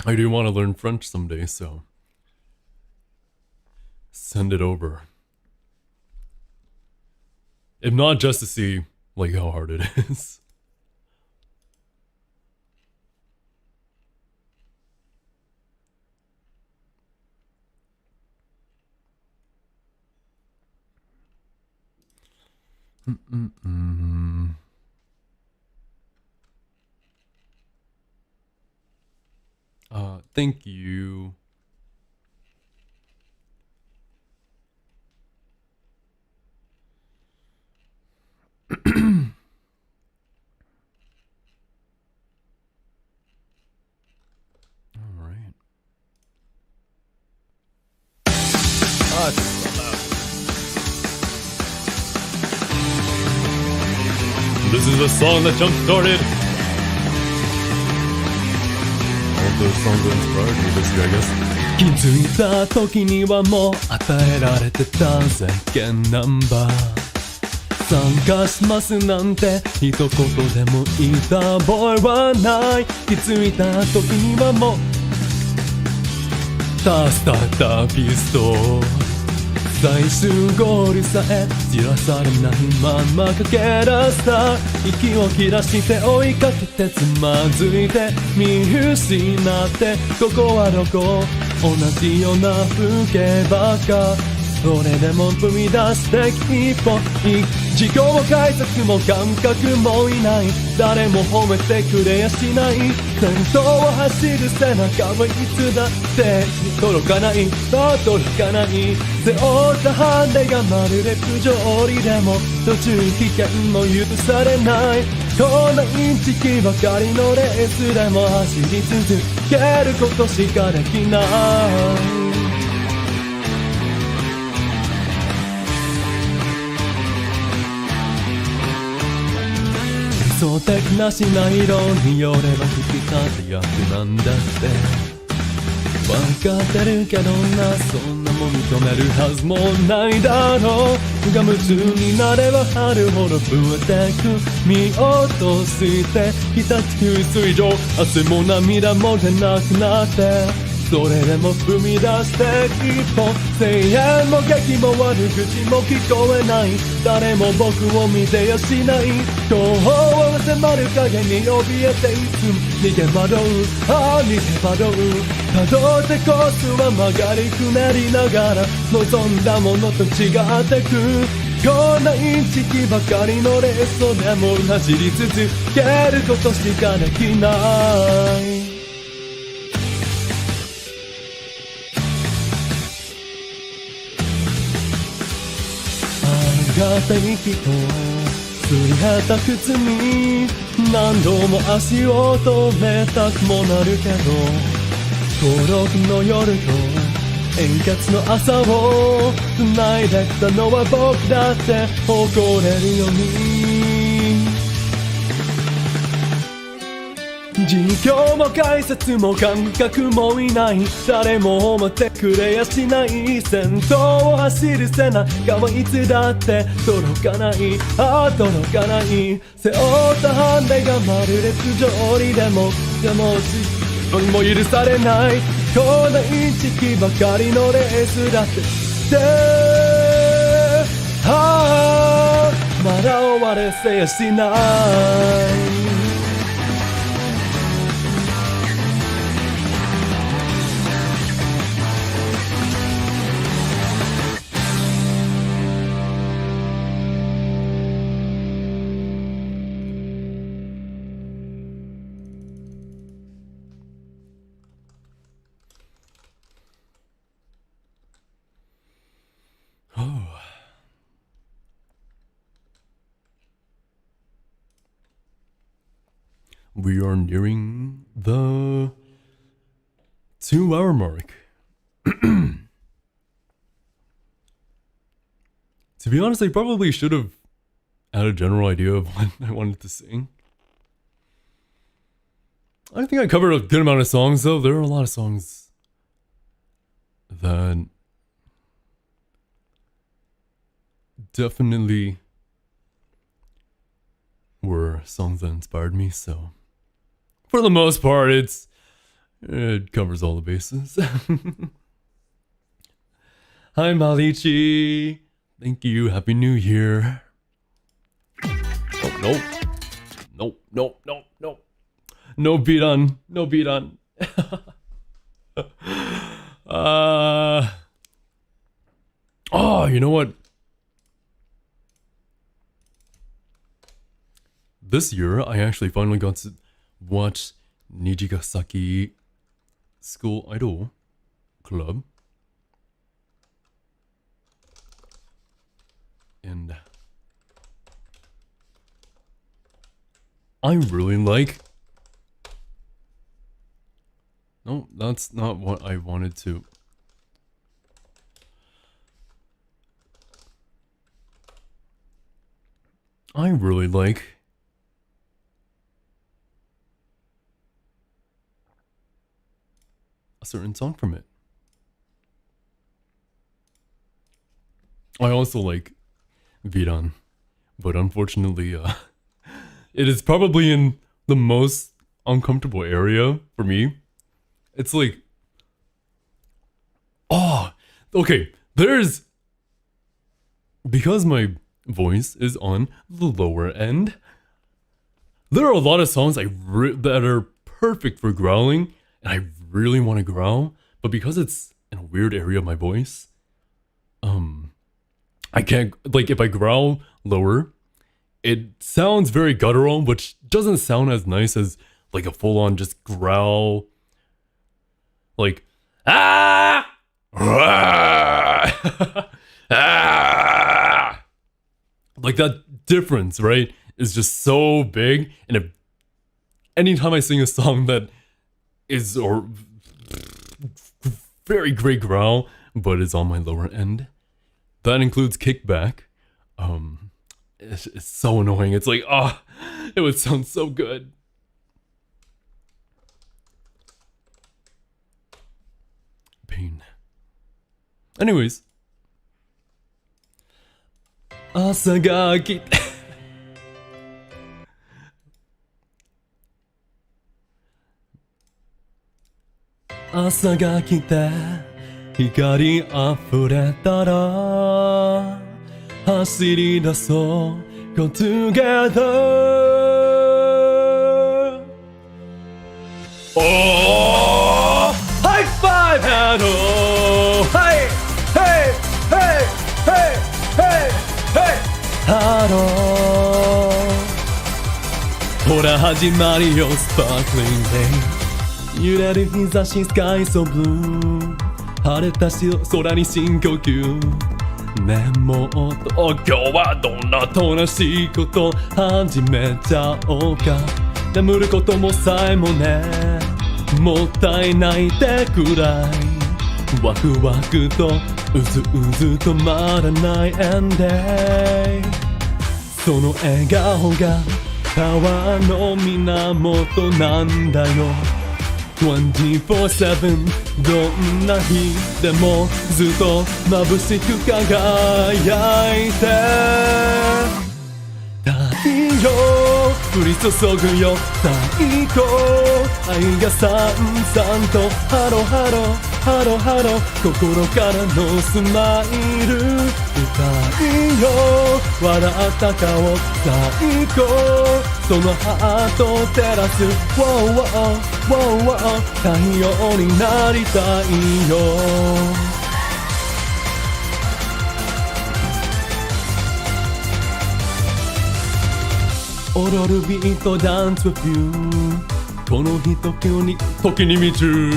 I do want to learn French someday, so send it over. If not, just to see like how hard it is. Thank you. Alright. Ah, it's so loud. This is the song that jump-started all the songs that inspired me this year, I guess. 気づいた時にはもう与えられてたぜ現ナンバー参加しますなんて一言でも言った覚えはない気づいた時にはもうスターピスト最終ゴールさえ知らされないまま駆け出した息を切らして追いかけてつまずいて見失ってここはどこ同じような風景ばかそれでも踏み出して一歩自己も解釈も感覚もいない誰も褒めてくれやしない先頭を走る背中はいつだって届かない届かない背負ったハンデがまるで不条理でも途中危険も許されないこんなインチキばかりのレースでも走り続けることしかできない理想的なシナリオによれば引き立て役なんだって分かってるけどなそんなもん認めるはずもないだろうが夢中になればあるほど増えてく見落としてひたちく水上汗も涙も出なくなってそれでも踏み出して一歩声援も激も悪口も聞こえない誰も僕を見てやしない後方は迫る影に怯えていつも逃げ惑う逃げ惑う辿ってコースは曲がりくねりながら望んだものと違ってくこんなインチキばかりのレースをでも走り続けることしかできないがた息とすり減った靴に何度も足を止めたくもなるけど登録の夜と円滑の朝を繋いできたのは僕だって誇れるように実況も解説も感覚もいない誰も思ってくれやしない先頭を走る背中はいつだって届かない届かない背負ったハンデがまるで不条理でも自分も許されないこんなインチキばかりのレースだってまだ終われせやしないWe are nearing the 2-hour mark. To be honest, I probably should have had a general idea of what I wanted to sing. I think I covered a good amount of songs, though. There are a lot of songs that definitely were songs that inspired me, so for the most part, it's It covers all the bases. Hi, Malichi. Thank you. Happy New Year. Oh, nope. Nope, nope, nope, nope. No beat on. No beat on. Oh, you know what? This year, I actually finally got to watch Nijigasaki School Idol Club. And I really like... No, that's not what I wanted to. I really like a certain song from it. I also like Viran, but unfortunately, it is probably in the most uncomfortable area for me. It's like, oh, okay, because my voice is on the lower end, there are a lot of songs that are perfect for growling, and I really want to growl, but because it's in a weird area of my voice, I can't, like, if I growl lower, it sounds very guttural, which doesn't sound as nice as, like, a full-on just growl, like, ah! Ah! Like, that difference, right, is just so big, and anytime I sing a song that is or very great growl, but is on my lower end, that includes Kickback. It's so annoying. It's like, it would sound so good. Pain. Anyways. 朝が来て朝が来て光あふれたら走り出そう Go together Oh High five hello Hey Hey Hey Hey Hey Hey ハローほら始まりよ Sparkling Day 揺れる日差し Sky so blue 晴れた空に深呼吸ねもっと今日はどんな楽しいこと始めちゃおうか眠ることもさえもねもったいないってくらいワクワクとうずうず止まらない End day その笑顔がパワーの源なんだよ24/7どんな日でもずっと眩しく輝いて太陽降り注ぐよ最高愛がさんさんとハロハロハロハロ心からのスマイル歌いよ笑った顔最高そのハートを照らす Wow wow wow wow 太陽になりたいよ踊るビートダンス with you この日時に夢中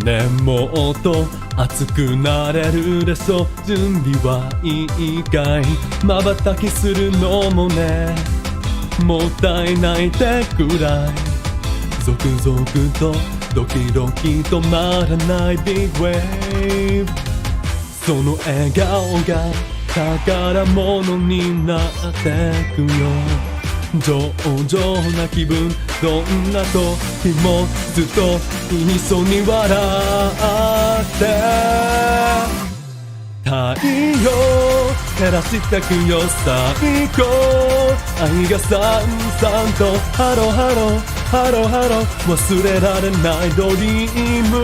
ねもっと熱くなれるでしょ準備はいいかい瞬きするのもねもったいないってくらい続々とドキドキ止まらない Big Wave その笑顔が宝物になってくよ上々な気分どんな時もずっと一緒に笑って太陽照らしてくよ最高愛がさんさんとハロハロハロハロ忘れられないドリーム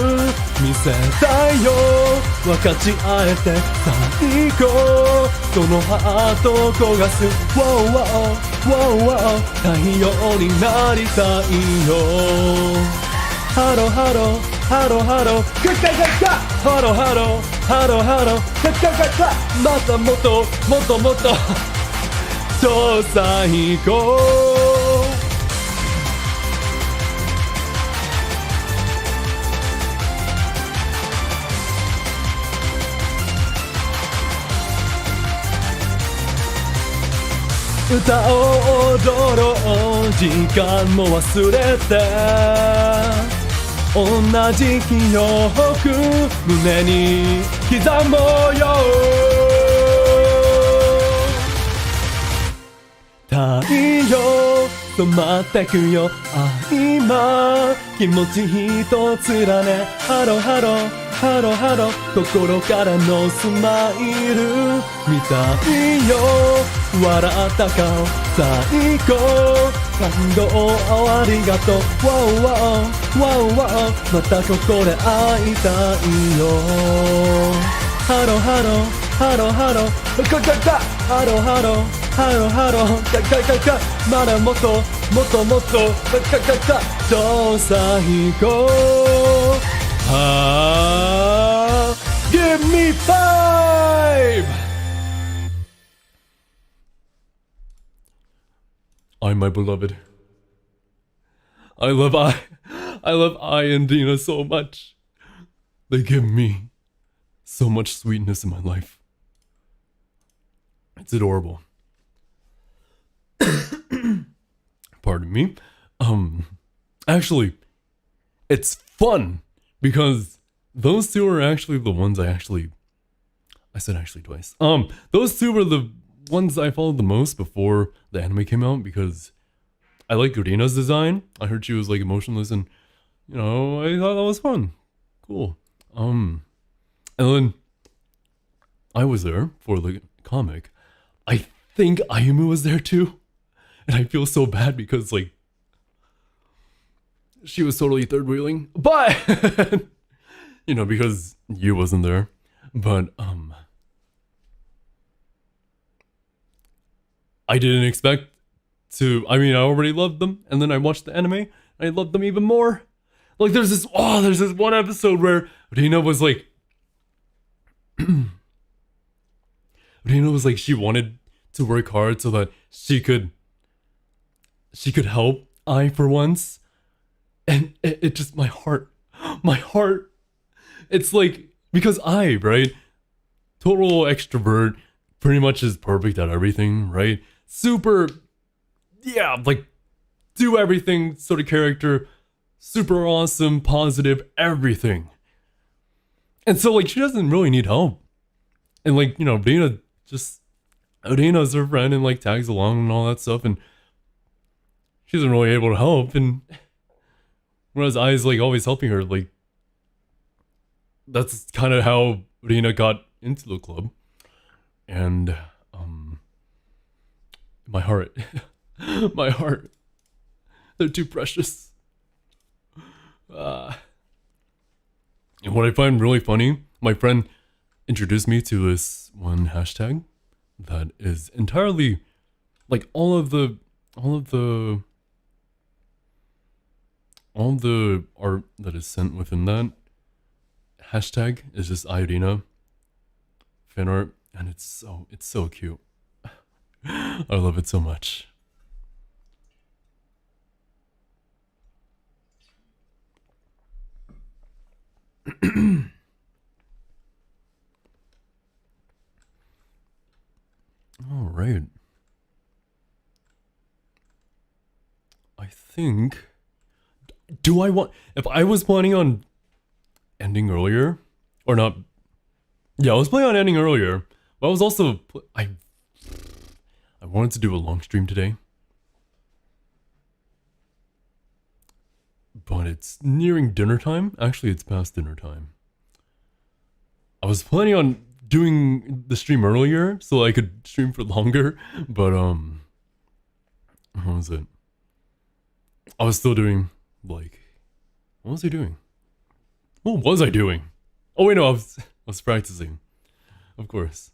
見せたいよ分かち合えて最高そのハートを焦がす Wow wow wow wow 太陽になりたいよハロハロハロハロカカカカハロハロハロハロカカカカまたもっともっともっと超最高歌を踊ろう時間も忘れて同じ記憶胸に刻もうよ太陽染まってくよ今気持ち一つ連ねハロハロハロハロ心からのスマイル見たいよ笑った顔最高感動ありがとう Wow wow wow wow またここで会いたいよハロハロハロハロカカカハロハロハロハロカカカカまだもっともっともっとカカカカ超最高Give me 5! I'm my beloved. I love I and Dina so much. They give me so much sweetness in my life. It's adorable. Pardon me. Actually, it's fun because those two are actually the ones I said actually twice. Those two were the ones I followed the most before the anime came out because I like Urina's design. I heard she was like emotionless and I thought that was fun. Cool. And then I was there for the comic. I think Ayumu was there too. And I feel so bad because like she was totally third wheeling. But because you wasn't there. But I didn't expect to I already loved them, and then I watched the anime, and I loved them even more. Like there's this one episode where Rina was like she wanted to work hard so that she could help I for once. And it just my heart. It's like because I, right? Total extrovert, pretty much is perfect at everything, right? Super like do everything sort of character, super awesome, positive, everything. And so like she doesn't really need help. And like, Dina's her friend and like tags along and all that stuff, and she isn't really able to help. And whereas I is like always helping her, like that's kind of how Rina got into the club. And my heart they're too precious. And what I find really funny, my friend introduced me to this one hashtag that is entirely like all the art that is sent within that hashtag is just Iodina fan art, and it's so cute. I love it so much. All right. I think. Do I want? If I was planning on ending earlier, or not? Yeah, I was planning on ending earlier. But I was also I wanted to do a long stream today, but it's nearing dinner time. Actually, it's past dinner time. I was planning on doing the stream earlier so I could stream for longer, but What was it? I was still doing, like, what was I doing? What was I doing? Oh wait, no, I was practicing. Of course.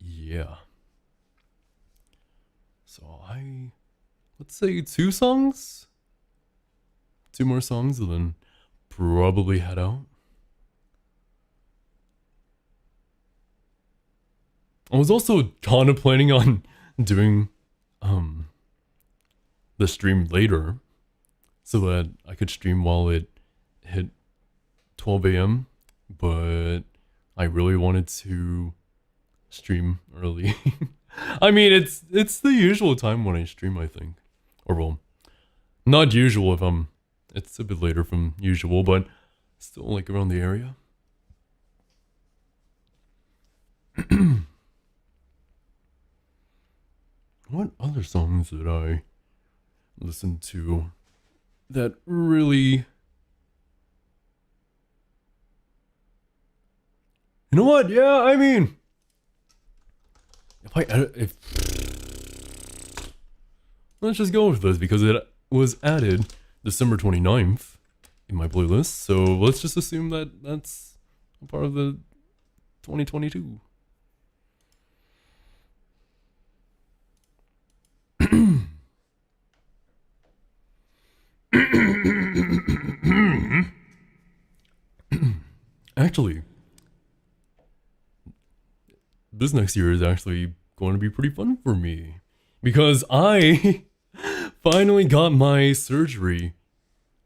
Yeah. So let's say 2 songs? 2 more songs and then probably head out. I was also kind of planning on doing the stream later so that I could stream while it hit 12 a.m. but I really wanted to stream early. I mean, it's the usual time when I stream, I think. Or well, not usual if it's a bit later from usual, but still like around the area. What other songs did I listen to that really... You know what? Yeah, I mean... Let's just go with this because it was added December 29th in my playlist. So let's just assume that that's a part of the 2022. Actually, this next year is actually going to be pretty fun for me because I finally got my surgery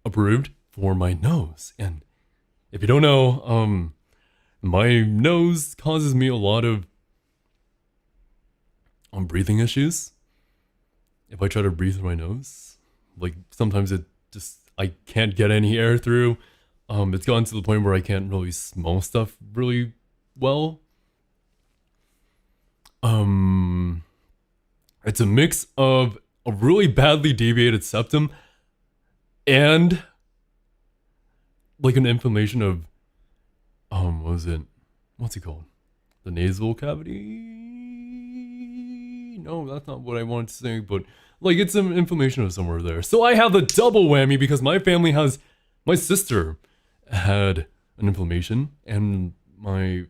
approved for my nose. And if you don't know, my nose causes me a lot of breathing issues. If I try to breathe through my nose, like sometimes I can't get any air through. It's gotten to the point where I can't really smell stuff really well. It's a mix of a really badly deviated septum and like an inflammation of what's it called? The nasal cavity? No, that's not what I wanted to say, but like it's some inflammation of somewhere there. So I have the double whammy because my sister had an inflammation and my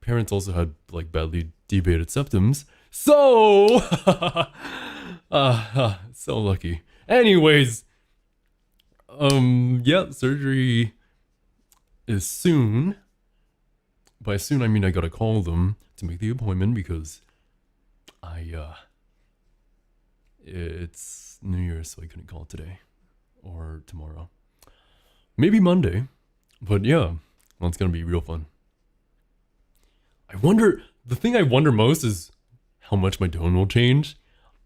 parents also had like badly deviated septums. So so lucky. Anyways, yeah, surgery is soon. By soon I mean I gotta call them to make the appointment because it's New Year's, so I couldn't call today or tomorrow. Maybe Monday. But yeah, well, it's gonna be real fun. The thing I wonder most is how much my tone will change.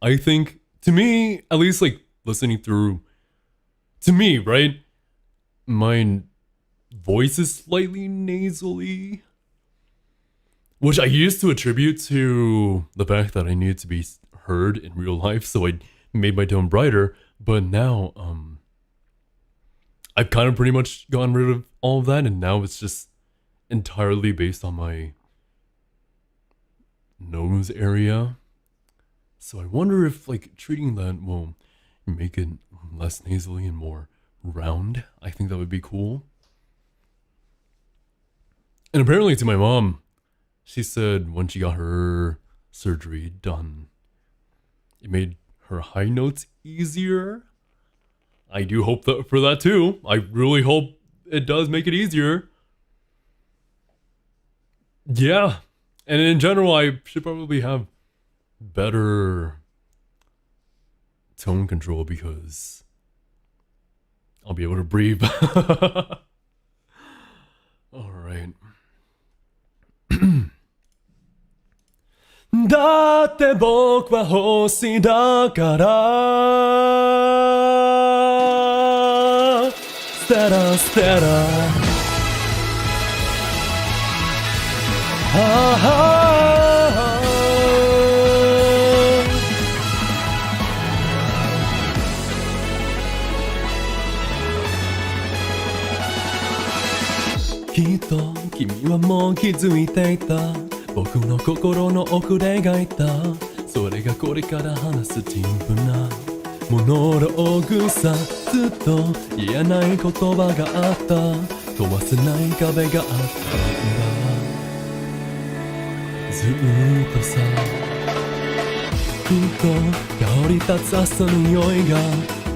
I think, to me, at least like listening through, to me, right? My voice is slightly nasally, which I used to attribute to the fact that I needed to be heard in real life, so I made my tone brighter. But now, I've kind of pretty much gotten rid of all of that, and now it's just entirely based on my nose area. So I wonder if like treating that will make it less nasally and more round. I think that would be cool. And apparently to my mom, she said when she got her surgery done, it made her high notes easier. I do hope that for that too. I really hope it does make it easier. Yeah. And in general, I should probably have better tone control because I'll be able to breathe. Alright. だって僕は星だからステラステラきっと君はもう気づいていた僕の心の奥で描いたそれがこれから話すディープなモノローグさ。ずっと言えない言葉があった、飛ばせない壁があったんだ。ずっとさ、ふと香り立つ朝の匂いが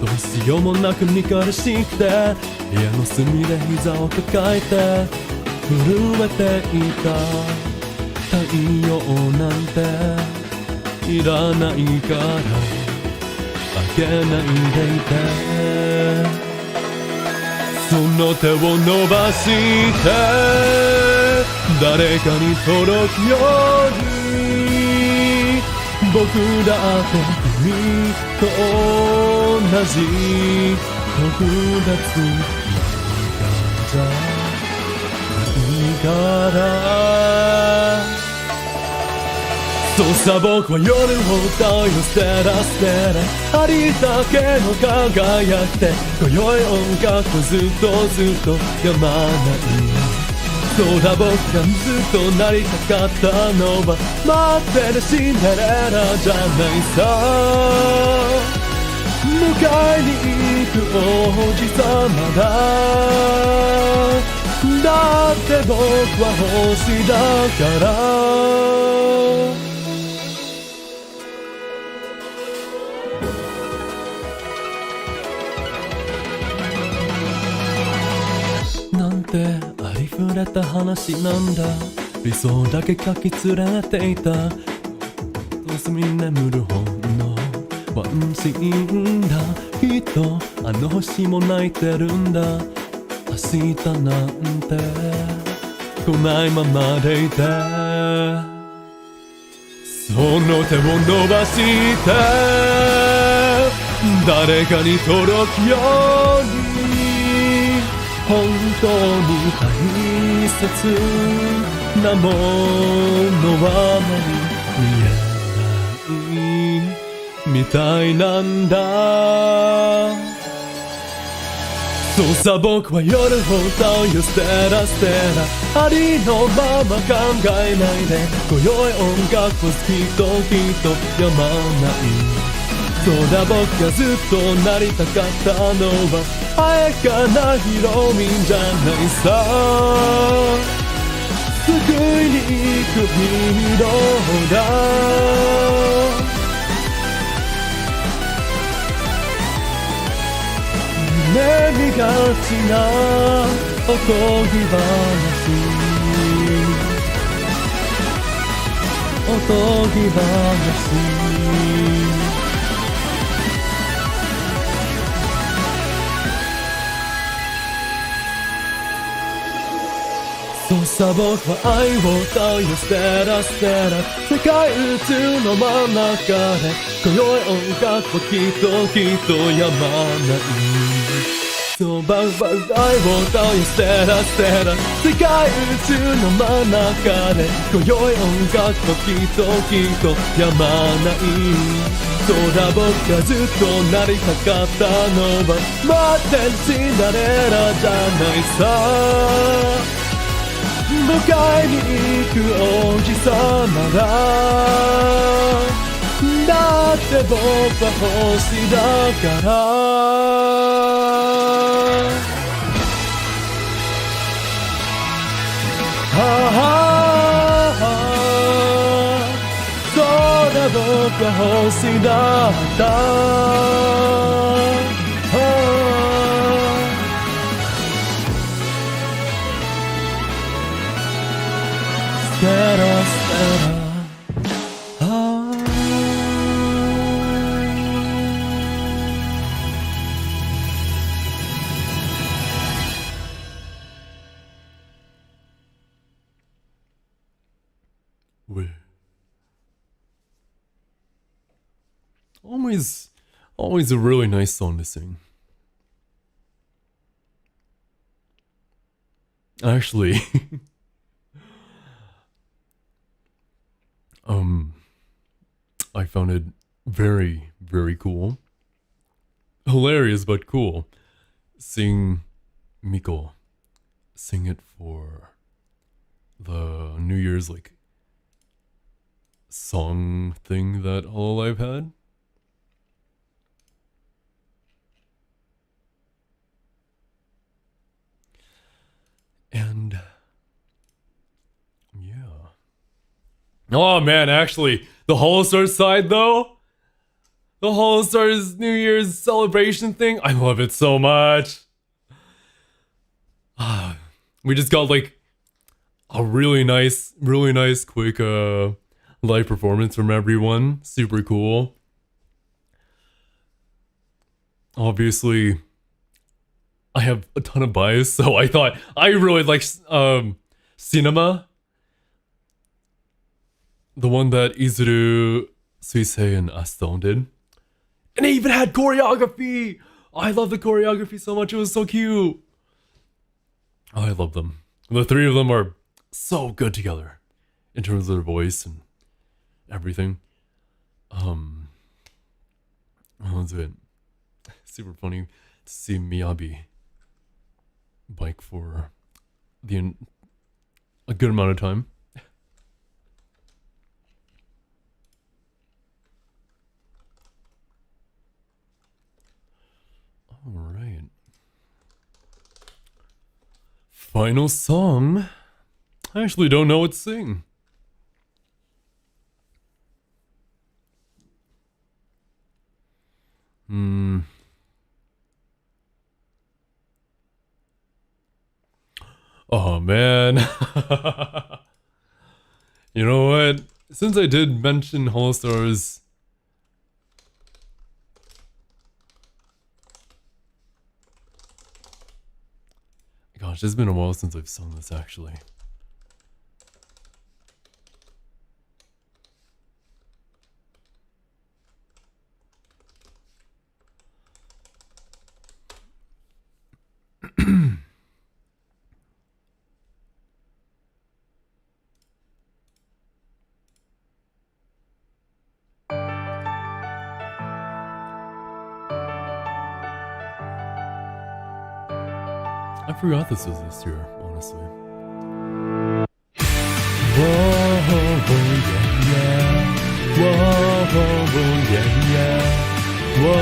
どうしようもなく似からして部屋の隅で膝を抱えて震えていた。太陽なんていらないからあげないでいて、その手を伸ばして誰かに届くように、僕だって君と同じ特別な感じゃないから。そうさ、僕は夜を歌うよ、ステラステラ、ありだけの輝きで今宵音楽をずっと止まない。そうだ、僕がずっとなりたかったのは待ってるシンデレラじゃないさ。迎えに行く王子様だ。だって僕は星だから。なんてありふれた話なんだ。理想だけ書き連れていた隅に眠る本のワンシーンだ。きっとあの星も泣いてるんだ。明日なんて来ないままでいて、その手を伸ばして誰かに届くように、本当に大切なものは見えないみたいなんだ。そうさ、僕は夜を歌うよ、ステラステラ、ありのまま考えないで今宵音楽をきっとやまない。そうだ、僕がずっとなりたかったのはあえかなヒロミンじゃないさ。救いに行くヒーローだ。夢見がちなおとぎ話、おとぎ話。そうさ、僕は愛を歌うよ、ステラステラ、世界宇宙の真ん中で今宵音楽はきっとやまない。そう、愛を歌うよ、ステラステラ、世界宇宙の真ん中で今宵音楽はきっとやまない。そうだ、僕がずっとなりたかったのは待ってるシンデレラじゃないさ。迎えに行く王子様だ。だって僕は星だから。そうだ、僕は星だった。ステラステラ、always a really nice song to sing. Actually, I found it very, very cool. Hilarious, but cool. Seeing Miko sing it for the New Year's song thing that Hololive had. And yeah. Oh man, actually, the Holostars side though, the Holostars New Year's celebration thing, I love it so much. We just got like a really nice quick live performance from everyone. Super cool. Obviously, I have a ton of bias, so I thought I really like Cinema, the one that Izuru, Suisei, and Aston did, and they even had choreography. I love the choreography so much; it was so cute. Oh, I love them. The three of them are so good together in terms of their voice and everything. What was it? Super funny to see Miyabi bike for a good amount of time. All right. Final song. I actually don't know what to sing. Oh man. You know what? Since I did mention Holostars, gosh, it's been a while since I've sung this actually. I forgot this was this year, honestly. Whoa, yeah, yeah. Whoa, yeah, yeah. Whoa,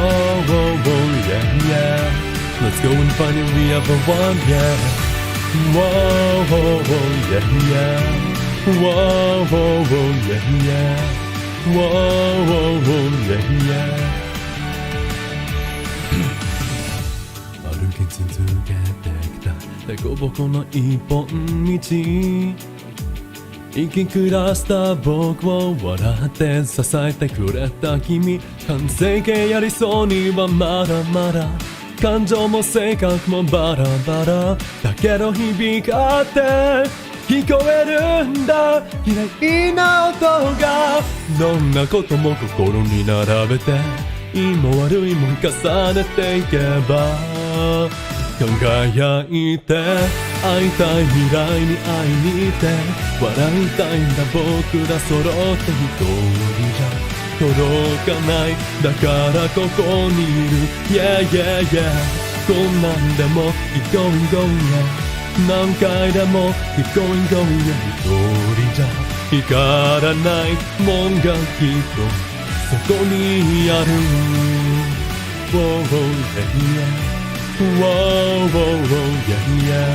yeah, yeah. Let's go and find it, we have a one, yeah. Whoa, yeah, yeah. Whoa, yeah, yeah. Whoa, yeah, yeah. 歩き続けてきた凸凹の一本道生き暮らした僕を笑って支えてくれた君完成形や理想にはまだまだ感情も性格もバラバラだけど響かって聞こえるんだ綺麗な音がどんなことも心に並べていいも悪いも重ねていけば輝いて会いたい未来に会いに行って笑いたいんだ僕ら揃って一人じゃ届かないだからここにいる Yeah yeah yeah こんなんでも Keep going going yeah 何回でも Keep going going yeah 一人じゃ光らないもんがきっとそこにある Whoa yeah yeah Whoa, whoa, whoa, yeah, yeah.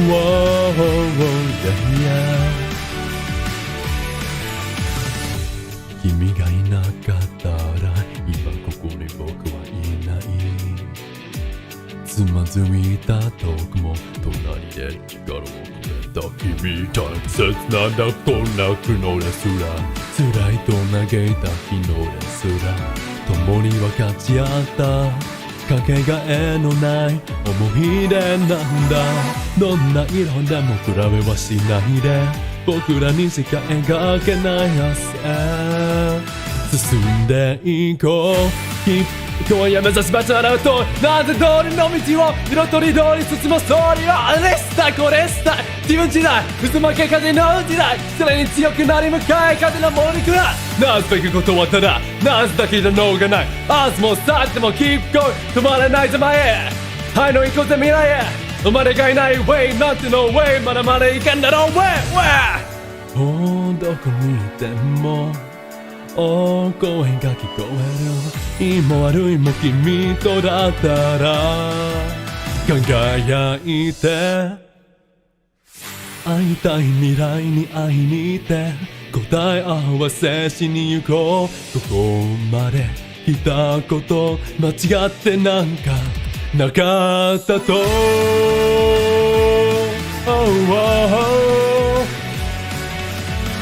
Whoa, yeah, yeah. 君がいなかったら今ここに僕はいないつまずいた時も隣で力をくれた君大切なんだこんな苦悩ですら辛いと嘆いた日のですら共に分かち合ったかけがえのない思い出なんだどんな色でも比べはしないで僕らにしか描けない明日進んでいこう今夜目指す場所洗うとなぜ通りの道を色とり通り進むストーリーはあれしたこれした自分時代渦巻け風の時代常に強くなり向かい風のモーニングラなすべきことはただなすだけじゃ能がない明日も去っても Keep going 止まらないぜ前へはいの行こうぜ未来へ生まれがいない Way なんて No way まだまだいけんだろう Way どこにいても声が聞こえる。いいも悪いも君とだったら輝いて、会いたい未来に会いに行って答え合わせしに行こう。ここまで来たこと間違ってなんかなかったと、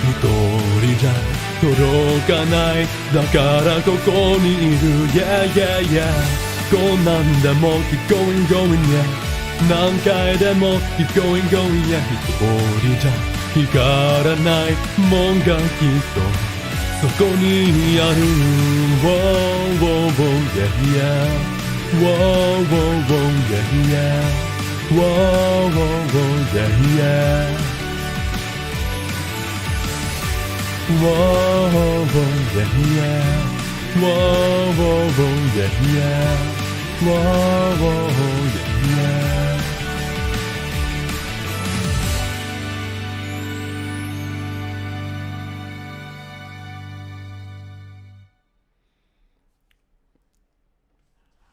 一人じゃ届かない、だからここにいる。 Yeah yeah yeah、 こんなんでも Keep going going yeah、 何回でも Keep going going yeah、 一人じゃ光らないもんがきっとそこにある。 Wow wow wow yeah yeah、 Wow wow wow yeah yeah、 Wow wow wow yeah yeah、 Whoa, whoa, yeah, yeah. Whoa, whoa, whoa, yeah, yeah. Whoa, whoa, yeah, yeah.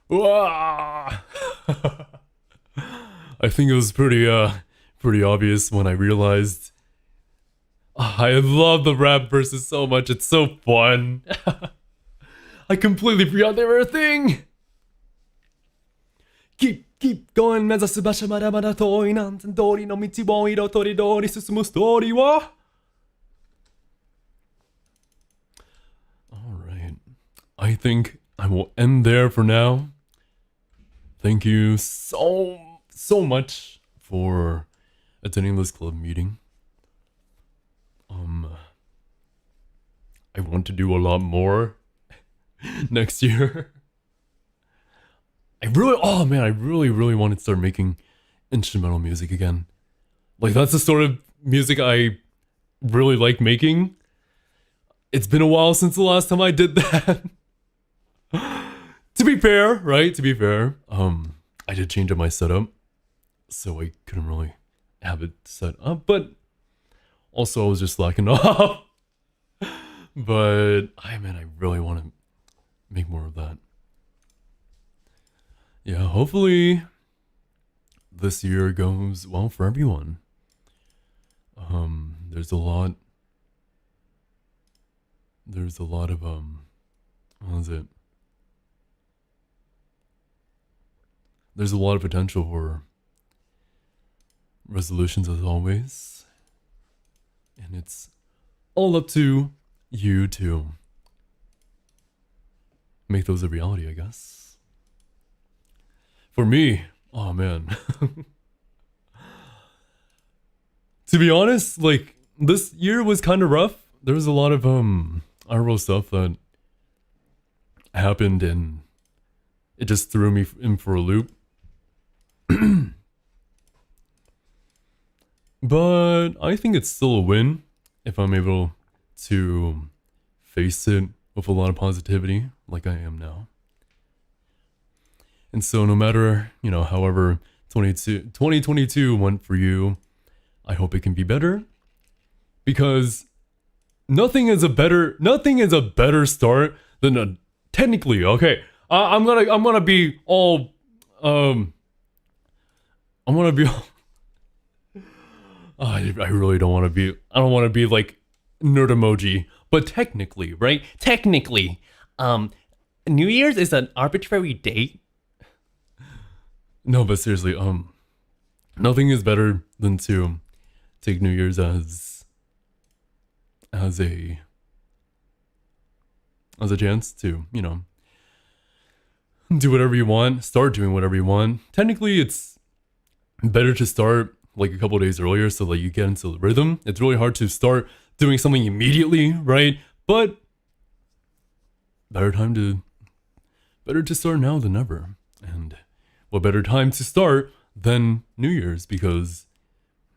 Wow. I think it was pretty obvious when I realized. I love the rap verses so much, it's so fun. I completely forgot they were a thing. Keep going 目指す場所まだまだ遠い、なんて通りの道を色とりどり進むストーリーは。 Alright, I think I will end there for now. Thank you so much for attending this club meeting. I want to do a lot more next year. I really wanted to start making instrumental music again. Like, that's the sort of music I really like making. It's been a while since the last time I did that. To be fair, right? To be fair, I did change up my setup, so I couldn't really have it set up, but also I was just slacking off. But I really want to make more of that. Yeah, hopefully this year goes well for everyone. There's a lot of what is it? There's a lot of potential for resolutions as always. And it's all up to you to make those a reality, I guess. For me, oh man. To be honest, like, this year was kind of rough. There was a lot of IRL stuff that happened and it just threw me in for a loop. But I think it's still a win if I'm able to face it with a lot of positivity like I am now. And so no matter, however 2022 went for you, I hope it can be better, because nothing is a better start than a technically, okay. I'm gonna be all I really don't want to be. I don't want to be like nerd emoji, but technically, right? Technically, New Year's is an arbitrary date. No, but seriously, nothing is better than to take New Year's as a chance to, do whatever you want, start doing whatever you want. Technically, it's better to start like a couple days earlier so that you get into the rhythm. It's really hard to start doing something immediately, right? But better to start now than never. And what better time to start than New Year's, because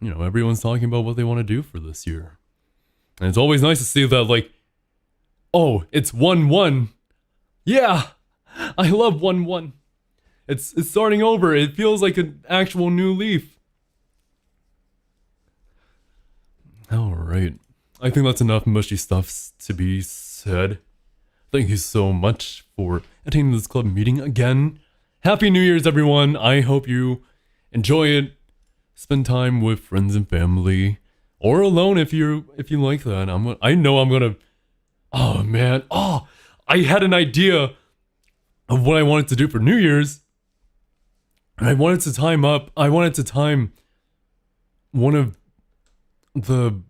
everyone's talking about what they want to do for this year. And it's always nice to see that, like, oh, it's 1-1. Yeah, I love 1-1. It's starting over. It feels like an actual new leaf. Alright. I think that's enough mushy stuffs to be said, thank you so much for attending this club meeting again. Happy New Year's, everyone. I hope you enjoy it. Spend time with friends and family, or alone if you like that. I know I'm gonna. Oh man. Oh, I had an idea of what I wanted to do for New Year's. I wanted to time one of the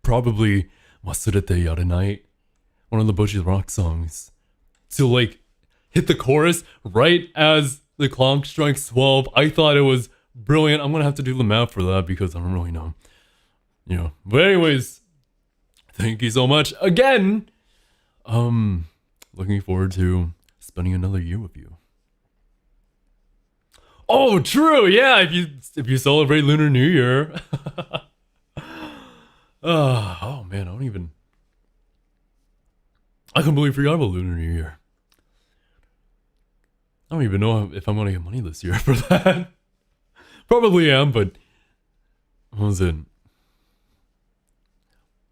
probably Wasurete Yaranai, one of the Bushy Rock songs, to like hit the chorus right as the clock strikes 12. I thought it was brilliant. I'm gonna have to do the math for that because I don't really know. But anyways, thank you so much again. Looking forward to spending another year with you. Oh, true. Yeah, if you celebrate Lunar New Year. Oh man, I completely forgot about Lunar New Year. I don't even know if I'm gonna get money this year for that. Probably am, but what was it?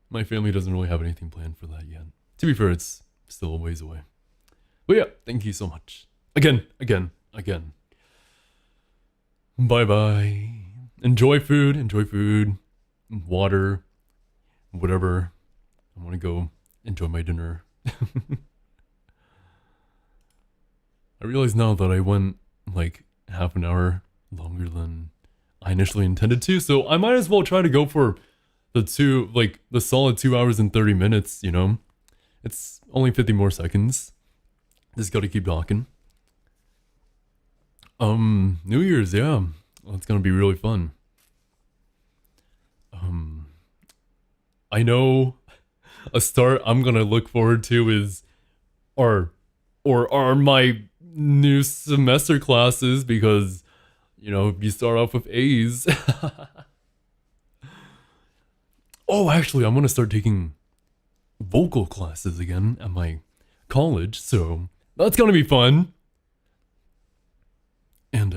My family doesn't really have anything planned for that yet. To be fair, it's still a ways away. But yeah, thank you so much. Again. Bye-bye. Enjoy food, water, whatever. I want to go enjoy my dinner. I realize now that I went like half an hour longer than I initially intended to, so I might as well try to go for the solid 2 hours and 30 minutes, It's only 50 more seconds. Just gotta keep talking. New Year's, yeah. Well, it's gonna be really fun. I know a start I'm gonna look forward to is are my new semester classes, because you start off with A's. Oh, actually, I'm gonna start taking vocal classes again at my college, so that's gonna be fun. And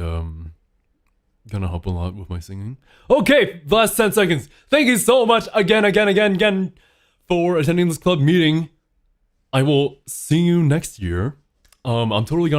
gonna help a lot with my singing. Okay, last 10 seconds. Thank you so much again for attending this club meeting. I will see you next year. I'm totally gonna